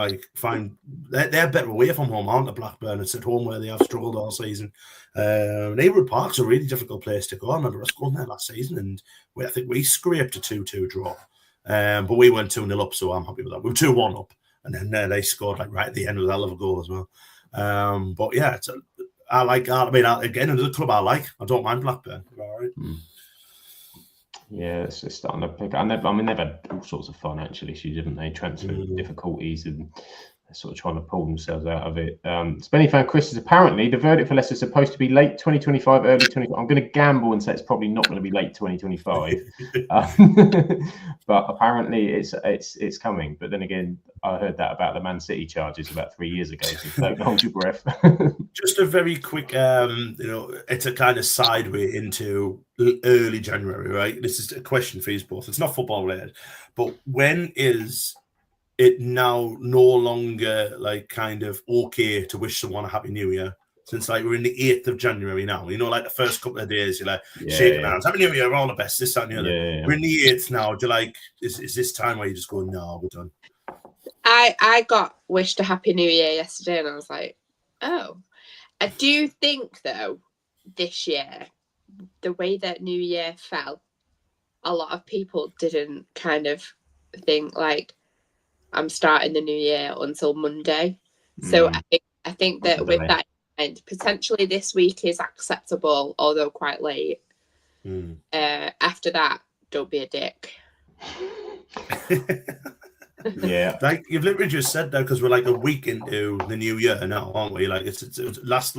they're better away from home, aren't they, Blackburn? It's at home where they have struggled all season. Haywood Park's a really difficult place to go. I remember us going there last season, and I think we scraped a 2-2 draw. But we went 2-0 up, so I'm happy with that. We were 2-1 up, and then they scored right at the end with a hell of a goal as well. But yeah, again, another club I like. I don't mind Blackburn. All right. Yeah, it's starting to pick up. They've had all sorts of financial issues, haven't they? Transfer difficulties, and sort of trying to pull themselves out of it. Spenny fan Chris says, apparently the verdict for Leicester is supposed to be late 2025, early 2025. I'm going to gamble and say it's probably not going to be late 2025, but apparently it's coming. But then again, I heard that about the Man City charges about 3 years ago. So don't hold your breath. Just a very quick, it's a kind of sideway into early January, right? This is a question for you both. It's not football related, but when is it now no longer like kind of okay to wish someone a happy new year? Since like we're in the 8th of January now, like the first couple of days you're like shaking hands, happy new year, all the best, this, that, and the other. We're in the 8th now. Do you like is this time where you just go, no, we're done? I got wished a happy new year yesterday, and I was like, oh. I do think though this year, the way that New Year fell, a lot of people didn't kind of think like, I'm starting the new year until Monday. So I think that with that in mind, potentially this week is acceptable, although quite late. After that, don't be a dick. Yeah, like you've literally just said that, because we're like a week into the new year now, aren't we? Like it's last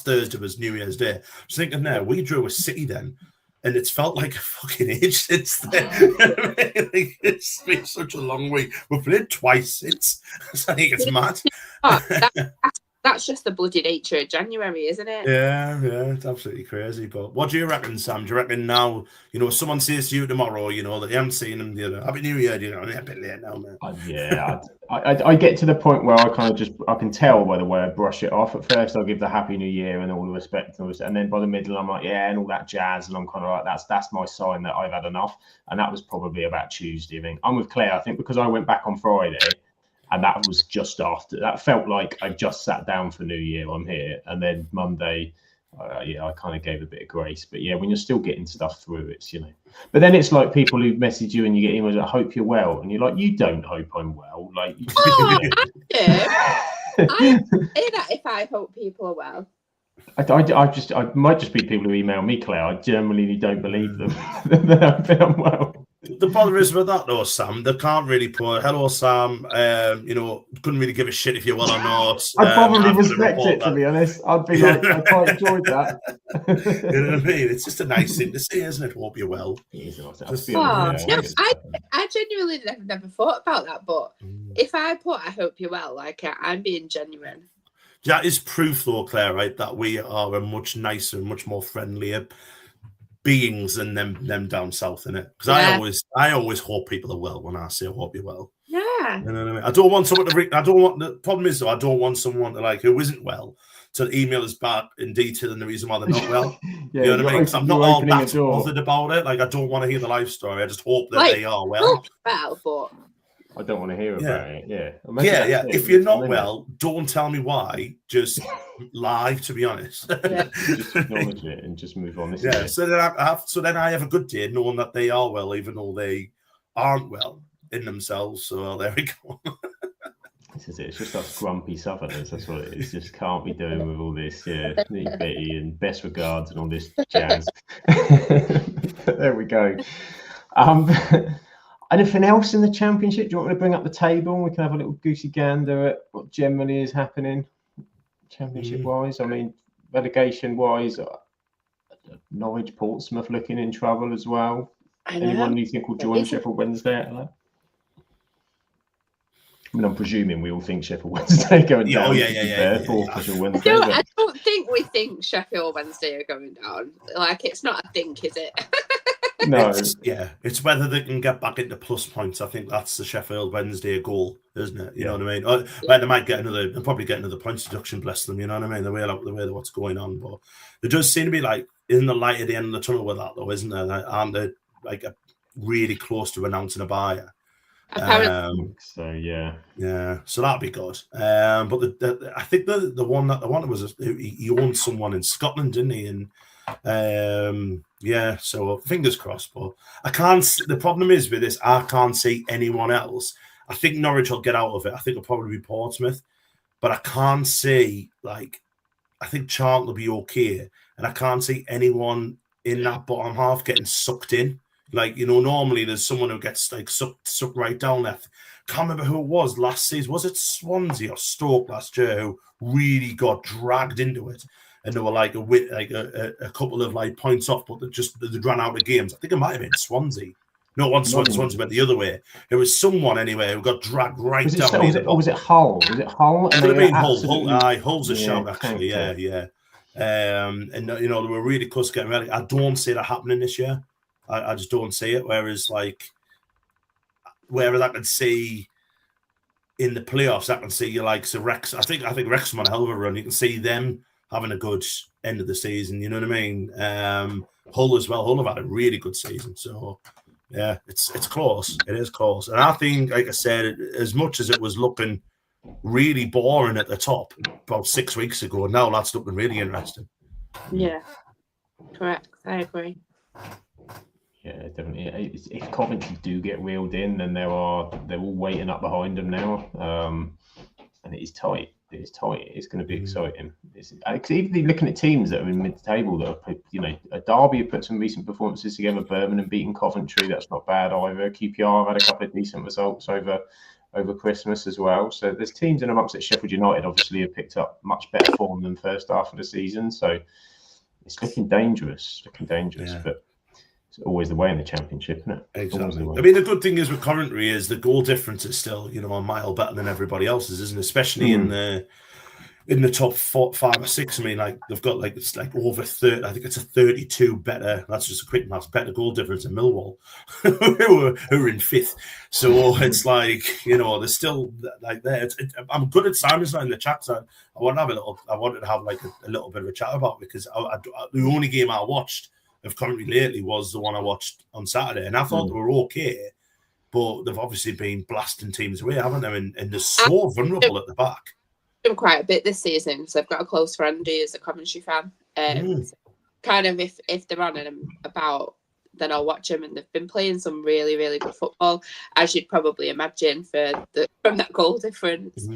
Thursday was New Year's Day. I was thinking there, we drew a City then, and it's felt like a fucking age since then. Like, it's been such a long week. We've played twice since. I think it's mad. That's just the bloody nature of January, isn't it? Yeah, it's absolutely crazy. But what do you reckon, Sam? Do you reckon now, if someone says to you tomorrow, that you haven't seen them, Happy New Year, a bit late now, man? I get to the point where I can tell by the way I brush it off. At first, I'll give the Happy New Year and all the respect and all this, and then by the middle, I'm like, and all that jazz, and I'm kind of like, that's my sign that I've had enough. And that was probably about Tuesday. I think I'm with Claire. I think because I went back on Friday. And that was just after. That felt like I just sat down for New Year. I'm here, and then Monday, I kind of gave a bit of grace. But yeah, when you're still getting stuff through, it's But then it's like people who message you and you get emails. I hope you're well, and you're like, you don't hope I'm well. Like, I do. I say that if I hope people are well. I might just be people who email me, Claire. I generally don't believe them that I'm well. The problem is with that though, Sam, they can't really put hello, Sam. Couldn't really give a shit if you're well or not. I'd probably respect it, to be honest. I'd be like, I quite enjoyed that. You know what I mean? It's just a nice thing to say, isn't it? Hope you're well. I genuinely never thought about that, but if I put I hope you're well, like I'm being genuine. That is proof, though, Claire, right, that we are a much nicer, much more friendlier beings than them down south, innit? Because I always hope people are well when I say I hope you're well. Yeah. You know what I mean? I don't want someone to. The problem is though, I don't want someone to who isn't well to email us back in detail and the reason why they're not well. You know what I mean? Because I'm not all that bothered about it. Like I don't want to hear the life story. I just hope that they are well. But I don't want to hear about it. Yeah. If you're not well, don't tell me why. Just lie. To be honest, just acknowledge it and just move on. So then I have a good day knowing that they are well, even though they aren't well in themselves. So there we go. This is it. It's just us grumpy Southerners. That's what it is. Just can't be doing with all this, nitty bitty and best regards and all this jazz. There we go. Anything else in the Championship? Do you want me to bring up the table and we can have a little goosey gander at what generally is happening Championship-wise? I mean, relegation-wise, Norwich, Portsmouth looking in trouble as well. Anyone you think will join Sheffield Wednesday out of that? I mean, I'm presuming we all think Sheffield Wednesday going down. Sheffield Wednesday. I don't think we think Sheffield Wednesday are going down. Like, it's not a think, is it? No. It's whether they can get back into plus points. I think that's the Sheffield Wednesday goal, isn't it? You know what I mean? They might get they'll probably get another points deduction, bless them, you know what I mean? The way that what's going on. But there does seem to be like in the light at the end of the tunnel with that though, isn't there? Aren't they like really close to announcing a buyer? So that'd be good. But I think the one that was he owned someone in Scotland, didn't he? And so fingers crossed. But I can't. The problem is with this, I can't see anyone else. I think Norwich will get out of it. I think it'll probably be Portsmouth, but I can't see I think Charlton will be okay, and I can't see anyone in that bottom half getting sucked in. Normally there's someone who gets sucked right down there. can't remember who it was last season. Was it Swansea or Stoke last year who really got dragged into it? And they were like a couple of like points off, but they ran out of games. I think it might have been Swansea. No, one Swansea went the other way. It was someone anyway who got dragged right down. Was it Hull? Was it Hull? It could have been Hull. Hull's a shout, actually. Yeah. And they were really close to getting ready. I don't see that happening this year. I just don't see it. Whereas I can see in the playoffs, I can see you like Rex. I think Wrexham on a hell of a run. You can see them having a good end of the season. You know what I mean? Hull as well. Hull have had a really good season. So yeah, it's close. It is close. And I think, like I said, as much as it was looking really boring at the top about 6 weeks ago, now that's looking really interesting. Yeah, correct. I agree. Yeah, definitely. If Coventry do get wheeled in, then they're all waiting up behind them now, and it is tight. It's tight. It's going to be exciting. Even looking at teams that are in mid-table that are, Derby have put some recent performances together. Birmingham beating Coventry. That's not bad either. QPR have had a couple of decent results over Christmas as well. So there's teams in amongst it. Sheffield United obviously have picked up much better form than first half of the season. So it's looking dangerous. Yeah. But it's always the way in the Championship, isn't it? Exactly. I mean, the good thing is with Coventry is the goal difference is still, a mile better than everybody else's, isn't it? Especially in the top 4, 5 or 6. I mean, like they've got it's over 30. I think it's a 32 better. That's just a quick math. Better goal difference in Millwall, who are in 5th. So it's like they're still like there. I'm good at Simon's in the chat. So I wanted to have like a little bit of a chat about it, because the only game I watched of Coventry lately was the one I watched on Saturday, and I thought they were okay, but they've obviously been blasting teams away, haven't they? And they're so vulnerable at the back. Quite a bit this season, because I've got a close friend who is a Coventry fan. So kind of if they're on and about, then I'll watch them, and they've been playing some really, really good football, as you'd probably imagine from that goal difference.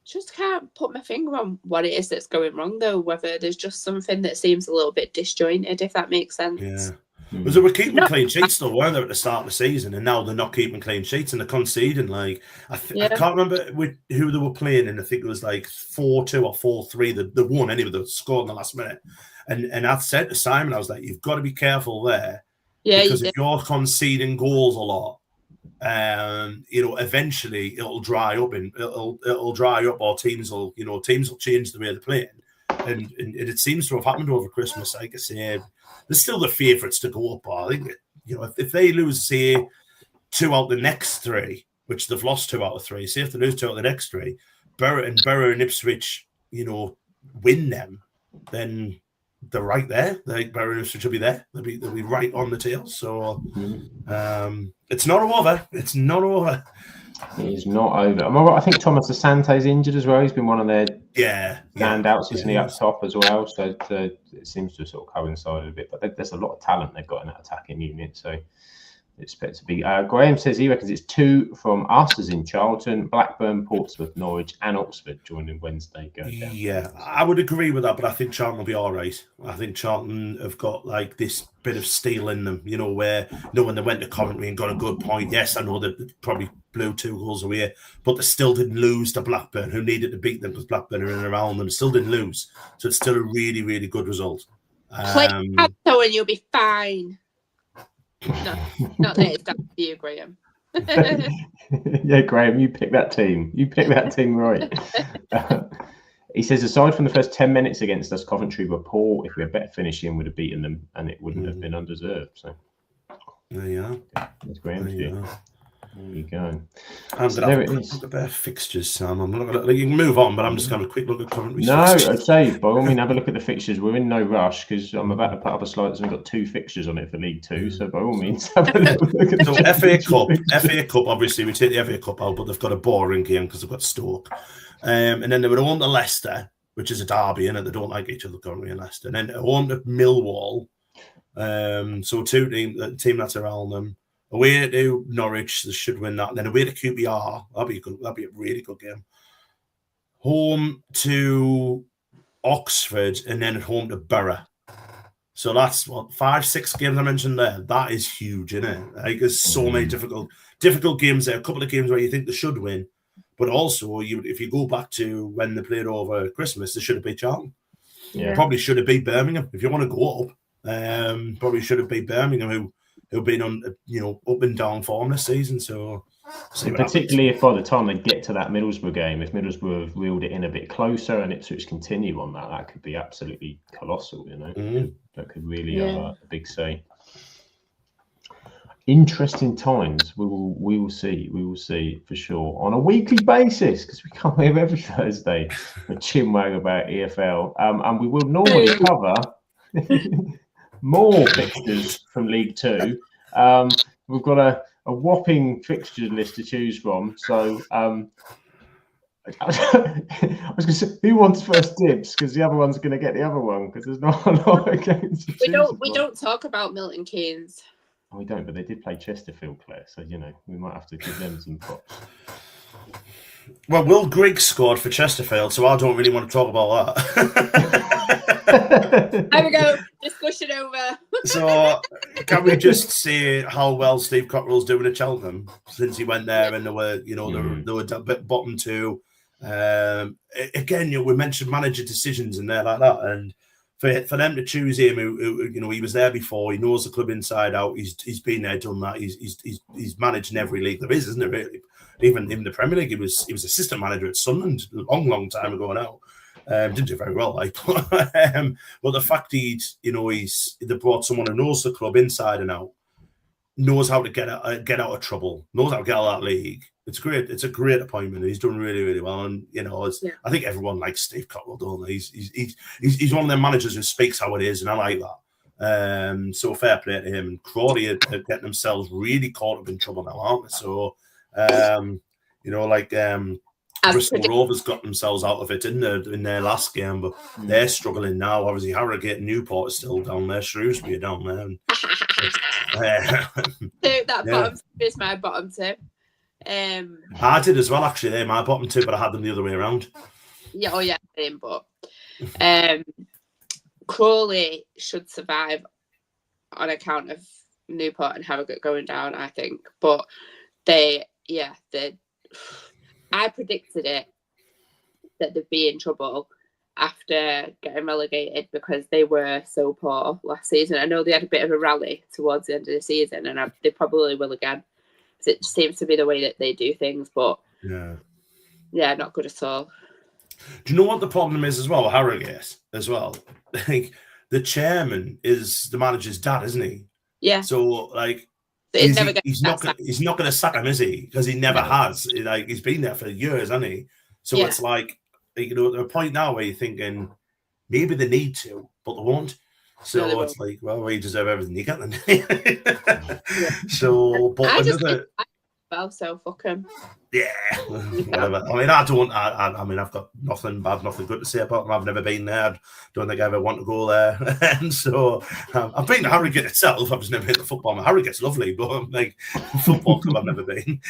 Just can't put my finger on what it is that's going wrong, though. Whether there's just something that seems a little bit disjointed, if that makes sense. Yeah. Because they were keeping clean sheets, though, weren't they, at the start of the season? And now they're not keeping clean sheets, and they're conceding. I can't remember who they were playing, and I think it was like 4-2 or 4-3. They won anyway. They scored in the last minute. And I said to Simon, I was like, you've got to be careful there. Yeah, because if you're conceding goals a lot, eventually it'll dry up, and it'll dry up, or teams will change the way they're playing, and it seems to have happened over Christmas. Like I said, they're still the favourites to go up. I think if they lose, say, 2 out of the next 3, which they've lost 2 out of 3, say if they lose 2 out of the next 3, Borough and Ipswich, win them, then they're right there. Borough and Ipswich will be there. They'll be right on the tail. So it's not over. It's not over. It is not over. I think Thomas Asante's injured as well. He's been one of their standouts, isn't he, up top as well? So it seems to have sort of coincided a bit. But there's a lot of talent they've got in that attacking unit. So expect to be. Graham says he reckons it's 2 from us, as in Charlton, Blackburn, Portsmouth, Norwich, and Oxford joining Wednesday. Yeah, I would agree with that, but I think Charlton will be all right. I think Charlton have got like this bit of steel in them, where when they went to Coventry and got a good point. Yes, I know they probably blew 2 goals away, but they still didn't lose to Blackburn, who needed to beat them because Blackburn are in and around them. Still didn't lose, so it's still a really, really good result. Play and you'll be fine. No, not that it's down to you, Graham. Yeah, Graham, you pick that team. You pick that team right. He says, aside from the first 10 minutes against us, Coventry were poor. If we had better finishing, would have beaten them, and it wouldn't have been undeserved. So there you are. That's Graham's view. There you go. I'm going to have a quick look at their fixtures, Sam. I'm not going to. You can move on, but I'm just going to have a quick look at Coventry's fixtures. I'd say, by all means, have a look at the fixtures. We're in no rush, because I'm about to put up a slide that's only got 2 fixtures on it for League 2. So by all means, have a little look at FA Cup, obviously, we take the FA Cup out, but they've got a boring game because they've got Stoke. And then they were on to Leicester, which is a derby, and they don't like each other, Coventry and Leicester. And then on to Millwall. So 2 team that's around them. Away to Norwich, they should win that. And then away to QPR, that'd be a really good game. Home to Oxford, and then at home to Borough. So that's 5-6 games I mentioned there. That is huge, isn't it? Like, there's so many difficult difficult games there, a couple of games where you think they should win, but also if you go back to when they played over Christmas, they should have beat Charlton. Yeah. Probably should have beat Birmingham. If you want to go up, probably should have beat Birmingham, who've been on up and down form this season. So particularly if by the time they get to that Middlesbrough game, if Middlesbrough have reeled it in a bit closer and Ipswich continue on that could be absolutely colossal. That could really have a big say. Interesting times. We will see for sure on a weekly basis, because we come here every Thursday with chinwag about EFL, and we will normally cover more fixtures from League Two. We've got a whopping fixture list to choose from. So I was going to say, who wants first dibs? Because the other one's going to get the other one, because there's not a lot of games to choose we don't talk about Milton Keynes. We don't, but they did play Chesterfield, Claire. So we might have to give them some props. Well, Will Grigg scored for Chesterfield, so I don't really want to talk about that. There we go. Discussion over. So, can we just say how well Steve Cockerell's doing at Cheltenham since he went there and they were a bit bottom two. Again, we mentioned manager decisions and there like that, and for them to choose him, who he was there before, he knows the club inside out. He's been there, done that. He's managed in every league there is, isn't it? Really, even in the Premier League, he was assistant manager at Sunderland a long time ago now. Didn't do very well, but the fact they brought someone who knows the club inside and out, knows how to get out of trouble, knows how to get out of that league. It's great. It's a great appointment. He's done really, really well, and I think everyone likes Steve Cockerell, don't they? He's one of them managers who speaks how it is, and I like that. So fair play to him. And Crawley are getting themselves really caught up in trouble now, aren't they? So Bristol Rovers got themselves out of it in their last game, but they're struggling now. Obviously, Harrogate and Newport are still down there. Shrewsbury are down there. That bottom two is my bottom two. I did as well, actually. They're my bottom two, but I had them the other way around. Yeah, same. But Crawley should survive on account of Newport and Harrogate going down, I think. But I predicted it that they'd be in trouble after getting relegated because they were so poor last season. I know they had a bit of a rally towards the end of the season, and they probably will again. It seems to be the way that they do things, but not good at all. Do you know what the problem is as well with Harrogate as well? Like, the chairman is the manager's dad, isn't he? Yeah. So he's not going to sack him, is he? Because he never has. He's been there for years, hasn't he? So it's like, at a point now where you're thinking maybe they need to, but they won't. So it's like, well, you deserve everything you get then. So, but so fuck him. Yeah, whatever. I mean, I've got nothing bad, nothing good to say about them. I've never been there. I don't think I ever want to go there. And so I've been to Harrogate itself. I've just never been to football. Harrogate's lovely, but football club I've never been.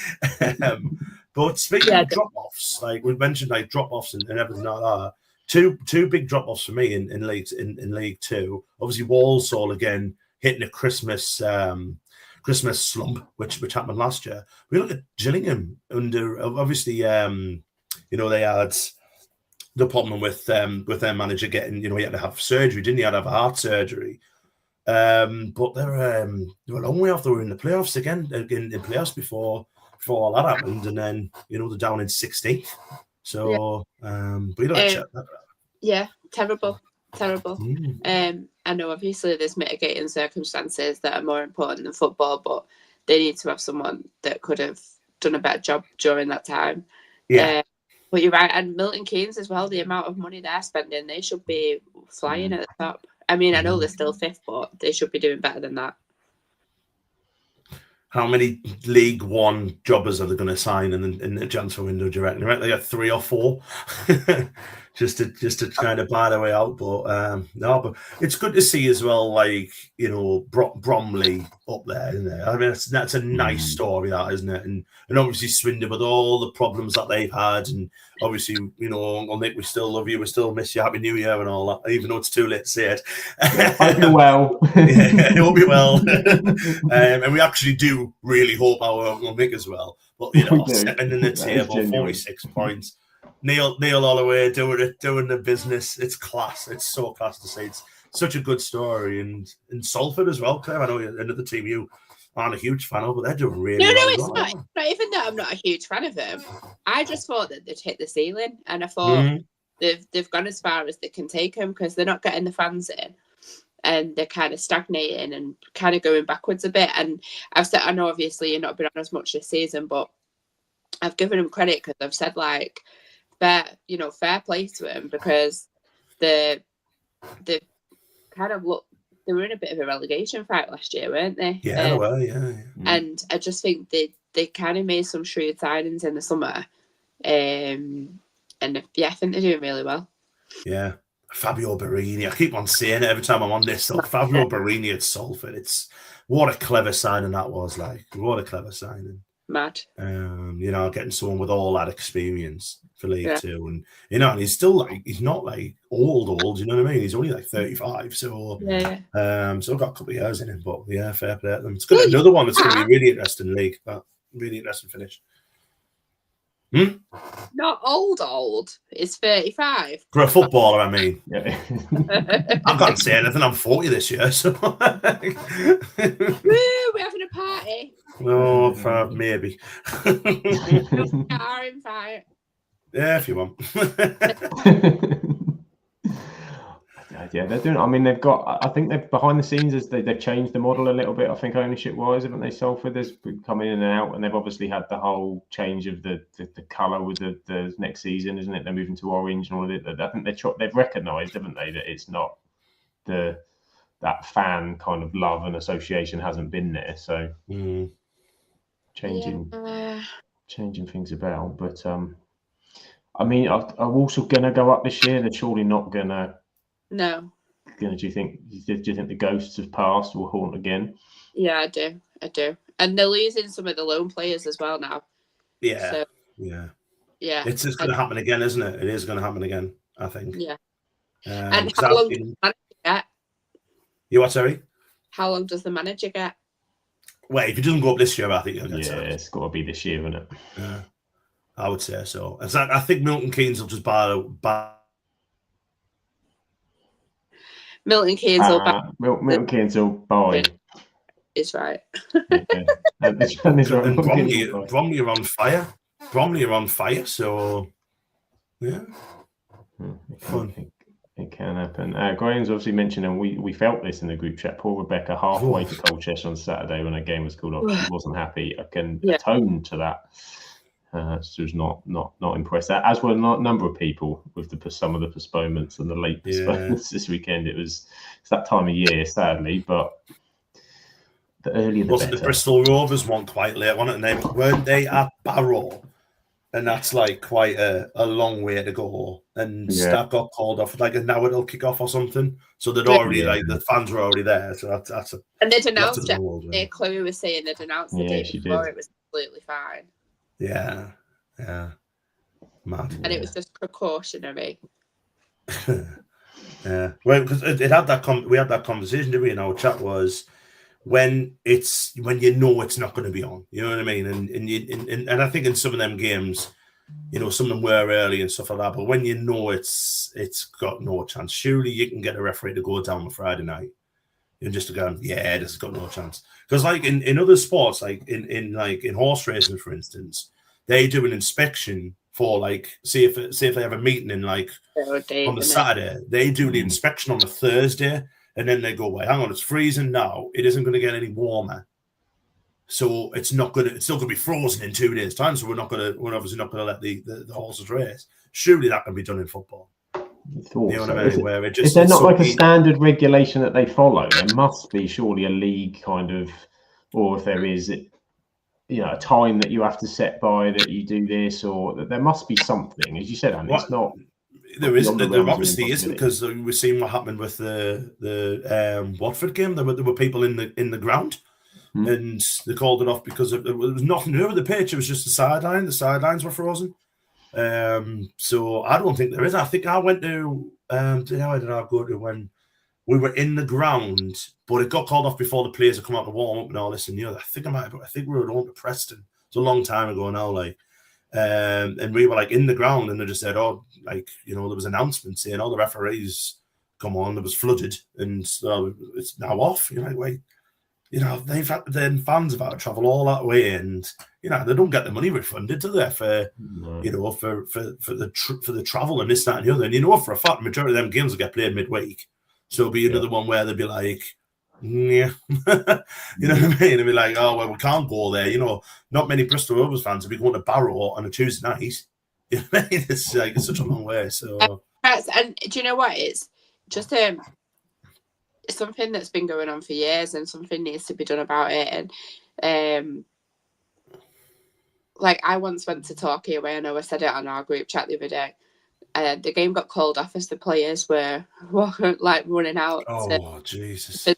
But speaking of drop-offs, we mentioned drop-offs and everything like that. Two big drop-offs for me in League Two. Obviously, Walsall again hitting a Christmas slump, which happened last year. We look at Gillingham under obviously they had the problem with their manager getting he had to have surgery, didn't he? He had to have a heart surgery. But they were a long way off. They were in the playoffs again in the playoffs before all that happened, and then they're down in 16th. So but you don't check that. Yeah, terrible. I know obviously there's mitigating circumstances that are more important than football, but they need to have someone that could have done a better job during that time. Yeah. But you're right, and Milton Keynes as well, the amount of money they're spending, they should be flying at the top. I mean, I know they're still fifth, but they should be doing better than that. How many League One jobbers are they going to sign in the transfer window, do you reckon? Right, they got 3 or 4. just to kind of buy their way out. But no, but it's good to see as well, like, you know, Bromley up there, isn't it? I mean, that's a nice story, that, isn't it? And obviously Swindon with all the problems that they've had, and obviously, you know, Uncle Nick, we still love you, we still miss you, Happy New Year and all that, even though it's too late to say it. Hope you're well. Yeah, he'll be well. And we actually do really hope our Uncle Nick as well. But, you know, second in the table, 46 points. Neil Holloway doing the business. It's class. It's so class to see. It's such a good story. And Salford as well, Claire. I know another team you aren't a huge fan of, but they're doing really well. No, it's not. Not even that I'm not a huge fan of them. I just thought that they'd hit the ceiling, and I thought they've gone as far as they can take them, because they're not getting the fans in, and they're kind of stagnating and kind of going backwards a bit. And I've said, I know obviously you're not been on as much this season, but I've given them credit, because I've said, like, fair play to them, because the kind of they were in a bit of a relegation fight last year, weren't they? Yeah, well, yeah. And I just think they kind of made some shrewd signings in the summer, and yeah, I think they're doing really well. Yeah, Fabio Barini. I keep on saying it every time I'm on this. So Fabio Barini at Salford. It's what a clever signing that was. Like, what a clever signing. Mad. You know, getting someone with all that experience for League Two, and you know, and he's still like, he's not like old. You know what I mean? He's only like 35, so so I've got a couple of years in him. But yeah, fair play to them. It's good. Another one that's going to be really interesting league. That really interesting finish. Not old. It's 35. For a footballer, I mean. Yeah. I can't say anything. I'm 40 this year, so. Woo, we're having a party. No, maybe. Are in fire. Yeah, if you want. Yeah, they're doing. I mean, they've got. I think they've behind the scenes as they've changed the model a little bit. I think ownership-wise, haven't they? Salford has come in and out, and they've obviously had the whole change of the colour with the next season, isn't it? They're moving to orange and all of it. I think they've recognised, haven't they, that it's not that fan kind of love and association hasn't been there. So changing things about, but I mean, I'm also gonna go up this year. They're surely not gonna. No. Do you think the ghosts have passed will haunt again? Yeah, I do. And they're losing some of the lone players as well now. Yeah. So, yeah. It's just going to happen again, isn't it? It is going to happen again, I think. Yeah. And how long does the manager get? You what, sorry? How long does the manager get? Well, if it doesn't go up this year, I think it'll get sacked. It's got to be this year, isn't it? Yeah. I would say so. I think Milton Keynes will just buy. Milton Keynes will buy. Milton Keynes will buy. Is right. And Bromley are on fire. Bromley are on fire. So yeah, fun. It can happen. Graham's obviously mentioned, and we felt this in the group chat. Poor Rebecca, halfway to Colchester on Saturday when her game was called off, she wasn't happy. I can atone to that. She was not impressed. As were a number of people with some of the postponements and the late postponements this weekend. It's that time of year, sadly, but the earlier the better. The Bristol Rovers one quite late, wasn't it? Weren't they at Barrow? And that's like quite a long way to go. And that got called off like an hour it'll kick off or something. So they'd already the fans were already there. So that's a. And they'd announced it. Chloe was saying they'd announced the day before. It was completely fine. Yeah. Mad. And it was just precautionary. Yeah. Well, because it had that we had that conversation, didn't we? In our chat was when you know it's not going to be on. You know what I mean? And I think in some of them games, you know, some of them were early and stuff like that. But when you know it's got no chance, surely you can get a referee to go down on Friday night and just to go, this has got no chance. Because like in other sports, like in horse racing, for instance, they do an inspection for like see if they have a meeting in like on the Saturday, they do the inspection on the Thursday, and then they go, wait, hang on, it's freezing now. It isn't going to get any warmer, so it's still going to be frozen in 2 days' time. So we're obviously not going to let the horses race. Surely that can be done in football. You know what I mean? Where it just, is there not like a standard regulation that they follow? There must be surely a league kind of, or if there is, a time that you have to set by that you do this, or there must be something. As you said, Andy, it's not. There isn't. There obviously isn't, because we've seen what happened with the Watford game. There were people in the ground, and they called it off because it was nothing to do with the pitch. It was just the sideline. The sidelines were frozen. So I don't think there is. I think I went to how did I go to when we were in the ground, but it got called off before the players had come out to warm up and all this and the other. I think we were going to Preston. It's a long time ago now, like. And we were like in the ground, and they just said, "Oh, like there was announcements saying, oh, the referees come on, it was flooded, and so it's now off." You're like, wait, then fans have had to travel all that way, and they don't get the money refunded, do they? For for the travel and this, that, and the other. And for a fact, the majority of them games will get played midweek, so it'll be another one where they'll be like, yeah, what I mean? And be like, oh well, we can't go there. Not many Bristol Rovers fans will be going to Barrow on a Tuesday night. It's like it's such a long way. So, and do you know what? It's just something that's been going on for years, and something needs to be done about it. And like I once went to Torquay away. I know I said it on our group chat the other day. The game got called off as the players were running out. Oh Jesus!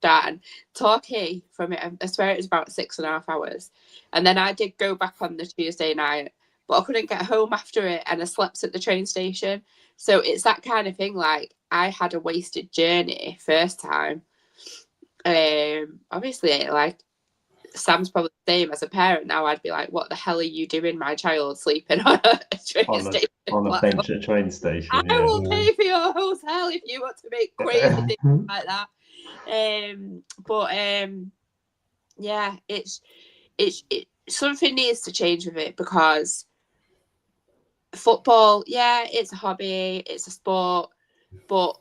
And Torquay from it, I swear it was about 6.5 hours, and then I did go back on the Tuesday night, but I couldn't get home after it, and I slept at the train station. So it's that kind of thing. Like I had a wasted journey first time. Obviously, like Sam's probably the same as a parent now. I'd be like, "What the hell are you doing, my child, sleeping on a train station on a bench at a train station?" I will pay for your hotel if you want to make crazy things like that. It's something needs to change with it, because football, it's a hobby, it's a sport, but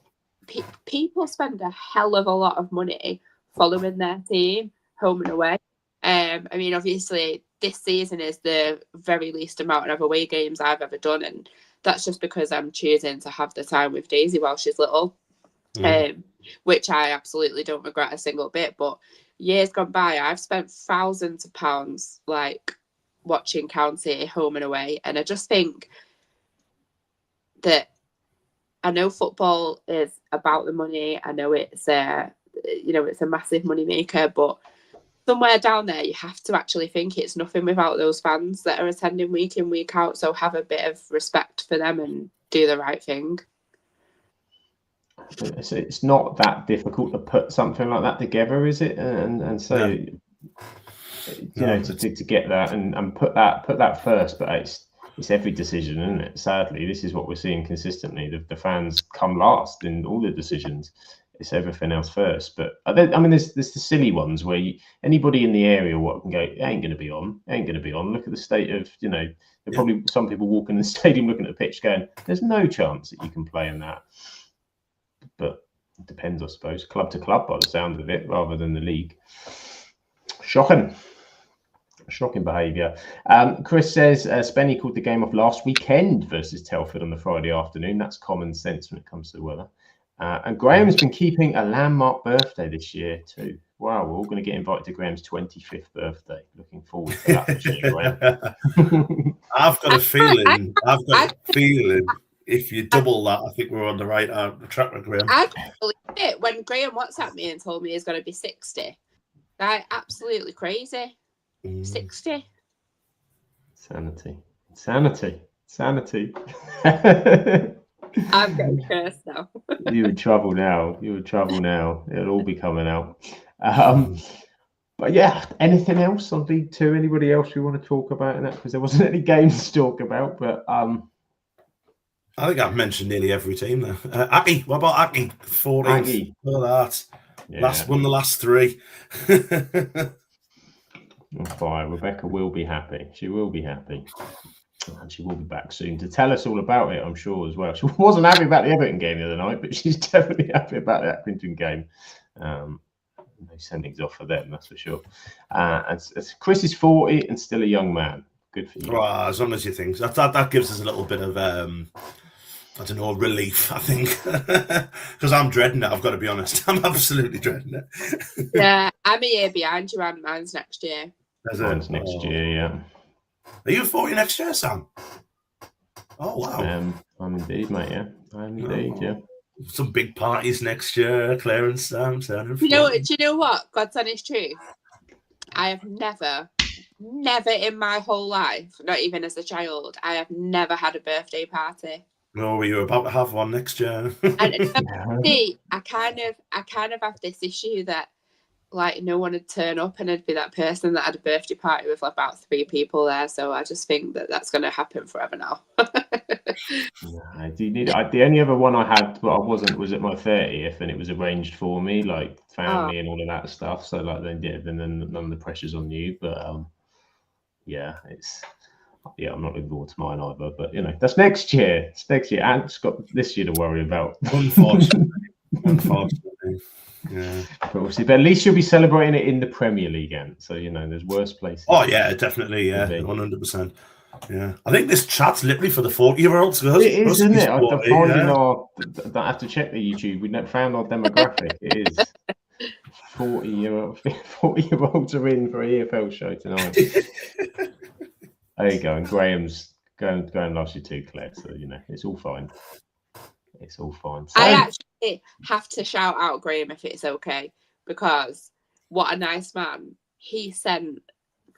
people spend a hell of a lot of money following their team home and away. I mean, obviously this season is the very least amount of away games I've ever done, and that's just because I'm choosing to have the time with Daisy while she's little. Which I absolutely don't regret a single bit. But years gone by, I've spent thousands of pounds like watching county home and away, and I just think that I know football is about the money. I know it's it's a massive money maker, but somewhere down there you have to actually think it's nothing without those fans that are attending week in, week out. So have a bit of respect for them and do the right thing. It's not that difficult to put something like that together, is it? And so to get that and put that first, but it's every decision, isn't it? Sadly, this is what we're seeing consistently. The fans come last in all the decisions. It's everything else first. But there's the silly ones where anybody in the area can go, it ain't going to be on. Look at the state of there are probably some people walking in the stadium looking at the pitch going, there's no chance that you can play in that. But it depends, I suppose, club to club by the sound of it, rather than the league. Shocking behaviour. Chris says Spenny called the game off last weekend versus Telford on the Friday afternoon. That's common sense when it comes to the weather. And Graham's been keeping a landmark birthday this year too. Wow, we're all going to get invited to Graham's 25th birthday. Looking forward to that this year, Graham. I've got a feeling. If you double that, I think we're on the right track with Graham. I can't believe it. When Graham WhatsApped me and told me he's going to be 60, like absolutely crazy. 60. Sanity. I'm getting cursed now. You're in trouble now. It'll all be coming out. But yeah, anything else on League Two? Anybody else we want to talk about in that? Because there wasn't any games to talk about, but I think I've mentioned nearly every team there. Aki, what about Aki? 14th. Aki. Look at that. Yeah. Won the last 3. Fine. Rebecca will be happy. She will be happy. And she will be back soon to tell us all about it, I'm sure, as well. She wasn't happy about the Everton game the other night, but she's definitely happy about the Accrington game. No sendings off for them, that's for sure. And Chris is 40 and still a young man. Good for you. Well, as long as you think. That gives us a little bit of, relief, I think. Because I'm dreading it, I've got to be honest. I'm absolutely dreading it. Yeah, I'm a year behind you, and mine's next year. Mine's next year, yeah. Are you 40 next year, Sam? Oh, wow. I'm indeed, mate. Yeah, I'm indeed. Yeah. Some big parties next year, Claire and Sam. Do you know what? God's honest truth. I have never in my whole life, not even as a child, I have never had a birthday party. No, you're about to have one next year. And see, I kind of have this issue that like no one would turn up and I'd be that person that had a birthday party with like, about 3 people there. So I just think that that's going to happen forever now. I do need it. The only other one I had, but I wasn't, was at my 30th, and it was arranged for me, like family and all of that stuff. So like then none of the pressure's on you. But yeah, I'm not looking forward to mine either. But you know, that's next year. It's next year. Ant's got this year to worry about. Unfortunately. Yeah, but we'll see. But at least you'll be celebrating it in the Premier League, Ant. So you know, there's worse places. Oh yeah, definitely. Yeah, 100%. Yeah, I think this chat's literally for the 40-year-olds. It is, isn't it? I don't have to check the YouTube. We found our demographic. It is 40-year-olds are in for an EFL show tonight. There you go. And Graham's going last year too, Claire. So you know, it's all fine. It's all fine. So, I actually have to shout out Graham if it's okay, because what a nice man. He sent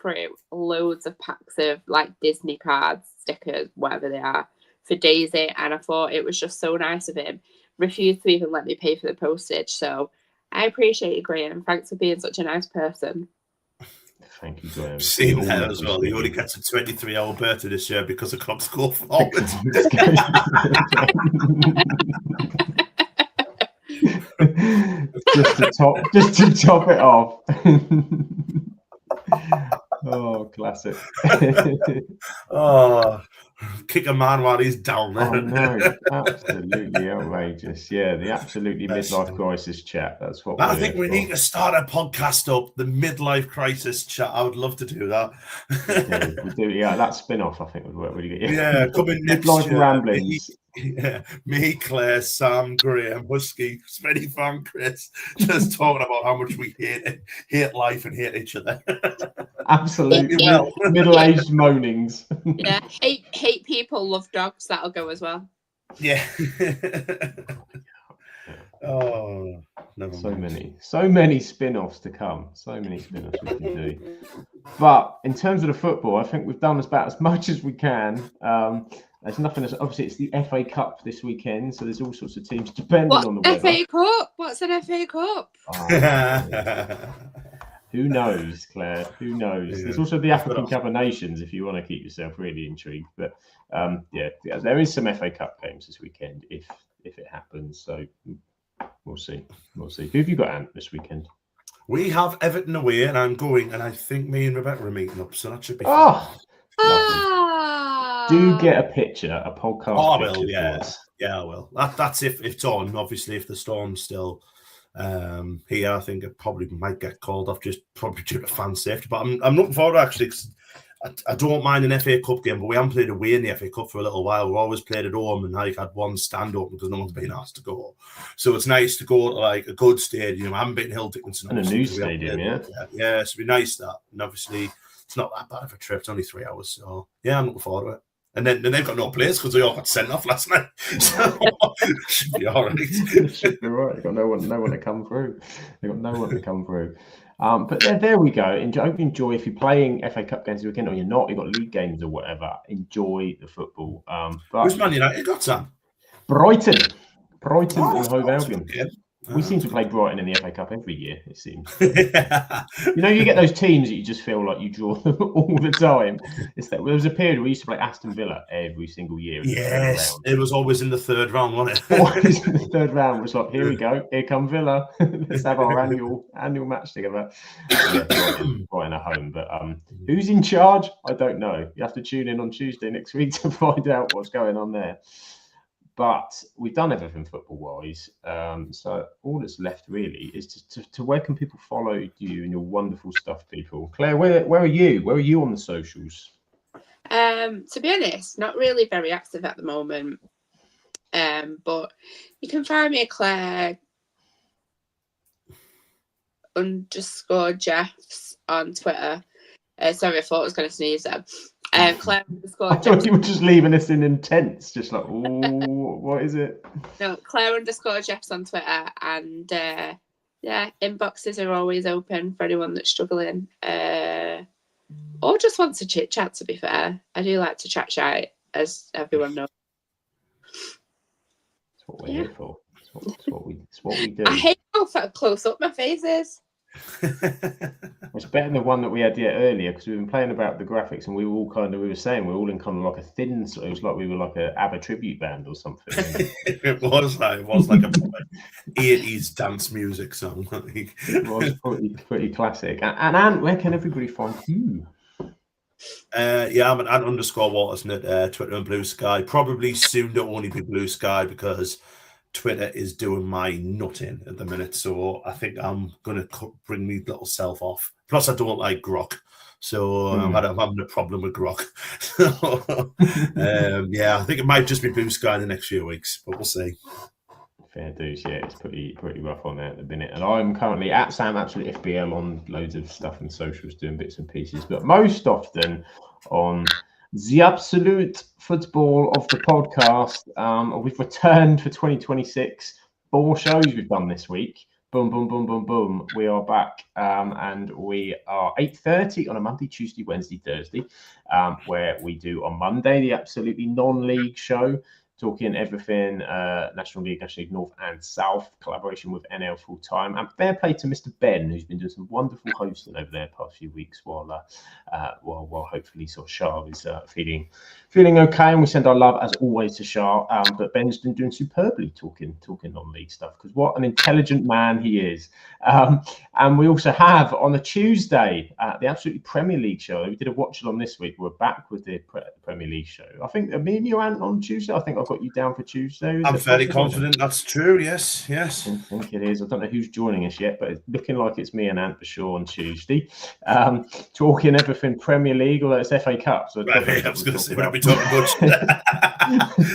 through loads of packs of like Disney cards, stickers, whatever they are, for Daisy, and I thought it was just so nice of him. Refused to even let me pay for the postage. So I appreciate you, Graham. Thanks for being such a nice person. Thank you, Graham. Seen that as well. He only gets a 23-hour birthday this year because the clock's go forward. just to top it off. Oh, classic. Oh, kick a man while he's down there. Oh, no, absolutely outrageous. Yeah, the absolutely midlife crisis chat. That's what I think we need to start a podcast up, the midlife crisis chat. I would love to do that. We do, yeah, that spin-off I think would work really good. Yeah, coming next midlife year. Ramblings. Me, Claire, Sam, Graham, Husky, Smitty Fan, Chris, just talking about how much we hate life and hate each other. Absolutely, middle-aged moanings. Yeah, hate people, love dogs. That'll go as well. Yeah. Oh, never mind. So many spin-offs to come. So many spin-offs we can do. But in terms of the football, I think we've done about as much as we can. There's nothing. Obviously, it's the FA Cup this weekend, so there's all sorts of teams depending on the weather. FA Cup? What's an FA Cup? Who knows, Claire? Who knows? Yeah. There's also the African Cup of Nations if you want to keep yourself really intrigued. But yeah, there is some FA Cup games this weekend if it happens. So we'll see. We'll see. Who have you got, Ant, this weekend? We have Everton away, and I'm going, and I think me and Rebecca are meeting up, so that should be fun. Do get a picture, a podcast. Oh, I will, yeah, I will. That's if it's on. Obviously, if the storm's still here, I think it probably might get called off, just probably due to fan safety. But I'm looking forward to actually, because I don't mind an FA Cup game, but we haven't played away in the FA Cup for a little while. We've always played at home, and I've had one stand up because no one's been asked to go. So it's nice to go to like a good stadium. I haven't been to Hill Dickinson. And a new stadium, yeah. Yeah, so it'd be nice that. And obviously, it's not that bad of a trip. It's only 3 hours. So yeah, I'm looking forward to it. And then they've got no players because they all got sent off last night. So should be all right. Should be right. They've got no one to come through. But there we go. Enjoy if you're playing FA Cup games this weekend or you're not. You've got league games or whatever. Enjoy the football. But who's Man United got, Sam? Brighton and Hove Albion. We seem to play Brighton in the FA Cup every year, it seems. You know, you get those teams that you just feel like you draw them all the time. There was a period where we used to play Aston Villa every single year. Yes, it was always in the third round, wasn't it? Always in the third round. It was like, here we go, here come Villa. Let's have our annual match together. Brighton at home. But who's in charge? I don't know. You have to tune in on Tuesday next week to find out what's going on there. But we've done everything football-wise. So all that's left really is to where can people follow you and your wonderful stuff, people? Claire, where are you? Where are you on the socials? To be honest, not really very active at the moment. But you can find me at Claire _Jeffs on Twitter. Sorry, I thought I was going to sneeze there. Claire I thought you were just leaving us in intense, just like, ooh, what is it? No, Claire_Jeffs on Twitter, and inboxes are always open for anyone that's struggling, or just wants to chit chat. To be fair, I do like to chat shite, as everyone knows. That's what we're here for. It's what we do. I hate how close up my face is. It's better than the one that we had earlier, because we've been playing about the graphics, and we were all in kind of like a thin sort. It was like we were like a ABBA tribute band or something. It was like a 80s dance music song. It was pretty classic. And Ant, where can everybody find you? I'm an Ant_Walterson at Twitter and Blue Sky. Probably soon to only be Blue Sky, because Twitter is doing my nutting at the minute, so I think I'm gonna bring me little self off. Plus, I don't like grok, so I'm having a problem with grok. I think it might just be Blue Sky in the next few weeks, but we'll see. Fair dues, yeah, it's pretty rough on there at the minute. And I'm currently at Sam Absolutely FBL on loads of stuff and socials, doing bits and pieces, but most often on the absolute football of the podcast. We've returned for 2026. 4 shows we've done this week. Boom, boom, boom, boom, boom. We are back, and we are 8:30 on a Monday, Tuesday, Wednesday, Thursday, where we do on Monday the absolutely non-league show, talking everything National League North and South, collaboration with NL Full Time. And fair play to Mr. Ben, who's been doing some wonderful hosting over there the past few weeks, while hopefully sort of Shah is feeling okay. And we send our love as always to Shah. But Ben's been doing superbly talking non-league stuff, because what an intelligent man he is. And we also have on a Tuesday the Absolutely Premier League show. We did a watch along this week. We're back with the Premier League show. I think me and you, Ant, on Tuesday. I think I've got you down for Tuesday. I'm fairly confident that's true. Yes. I think it is. I don't know who's joining us yet, but it's looking like it's me and Ant for sure on Tuesday. Talking everything Premier League, although it's FA Cup. So right, I was going to say, we're not talking much.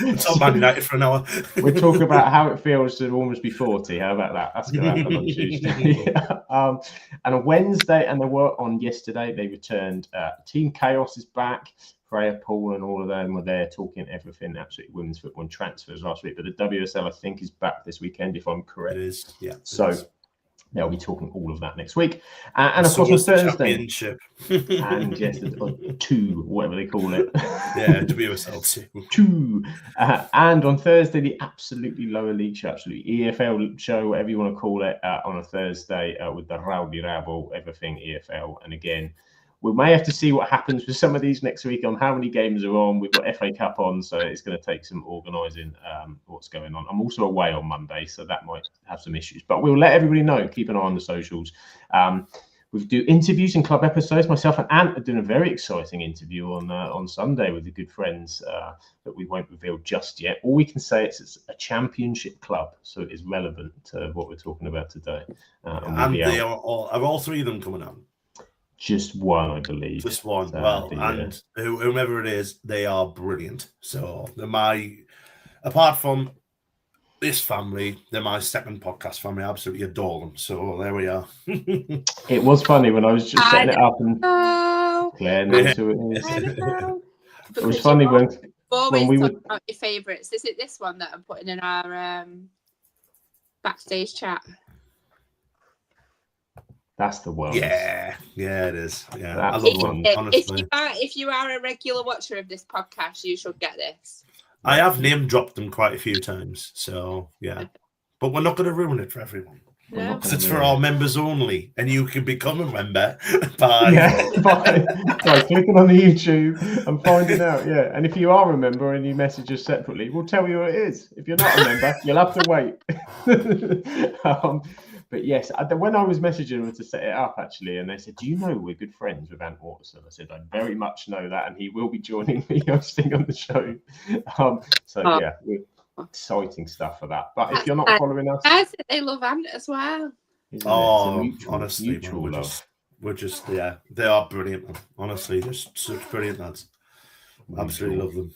We're talking Man United for an hour. We're talking about how it feels to almost be 40. How about that? That's going to happen on Tuesday. And on Wednesday, and they were on yesterday, they returned. Team Chaos is back. Freya, Paul, and all of them were there talking everything absolutely women's football and transfers last week. But the WSL, I think, is back this weekend, if I'm correct. It is, yeah. So they'll be talking all of that next week. And of course, on Thursday. Championship. And yes, two, whatever they call it. Yeah, WSL 2. 2. And on Thursday, the Absolutely Lower League Show, Absolutely EFL Show, whatever you want to call it, on a Thursday with the Rowdy Rabble, everything EFL. And again, we may have to see what happens with some of these next week on how many games are on. We've got FA Cup on, so it's going to take some organising what's going on. I'm also away on Monday, so that might have some issues. But we'll let everybody know. Keep an eye on the socials. We do interviews and club episodes. Myself and Ant are doing a very exciting interview on Sunday with the good friends that we won't reveal just yet. All we can say is it's a championship club, so it is relevant to what we're talking about today. And they are all 3 of them coming out? Just one, I believe. Just one. And whomever it is, they are brilliant. So they're apart from this family, they're my second podcast family. I absolutely adore them. So there we are. It was funny when I was just setting it up, and Claire knows who it is. It was funny when we were about your favourites. Is it this one that I'm putting in our backstage chat? That's the one. Yeah, it is. Yeah, I love one. Honestly, if you are a regular watcher of this podcast, you should get this. I have name dropped them quite a few times, so yeah. But we're not going to ruin it for everyone. No. Because it's for our members only, and you can become a member by clicking on the YouTube and finding out. Yeah, and if you are a member and you message us separately, we'll tell you who it is. If you're not a member, you'll have to wait. But yes, when I was messaging them to set it up, actually, and they said, "Do you know we're good friends with Ant Watson?" I said, "I very much know that, and he will be joining me hosting on the show." Exciting stuff for that. But if you're not following us, I think they love Ant as well. Honestly, mutual love. We're just they are brilliant. Honestly, just such brilliant lads. Absolutely love them.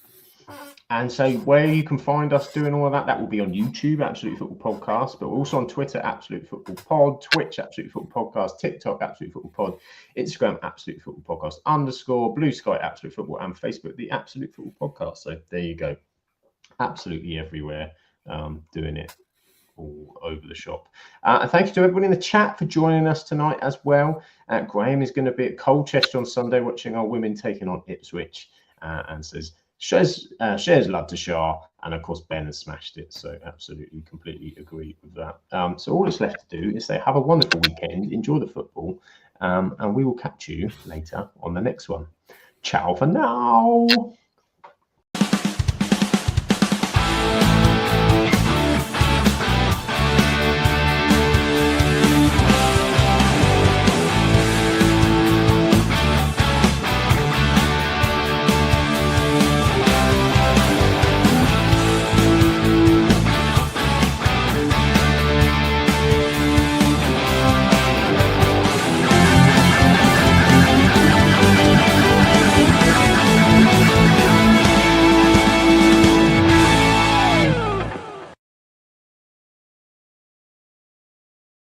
And so where you can find us doing all of that, that will be on YouTube, Absolute Football Podcast, but also on Twitter, Absolute Football Pod, Twitch, Absolute Football Podcast, TikTok, Absolute Football Pod, Instagram, Absolute Football Podcast _ Blue Sky, Absolute Football, and Facebook, the Absolute Football Podcast. So there you go. Absolutely everywhere, doing it all over the shop. And thank you to everyone in the chat for joining us tonight as well. Graham is going to be at Colchester on Sunday watching our women taking on Ipswich, and says, shares love to Shah, and of course Ben has smashed it, so absolutely completely agree with that. So all that's left to do is say have a wonderful weekend, enjoy the football, and we will catch you later on the next one. Ciao for now.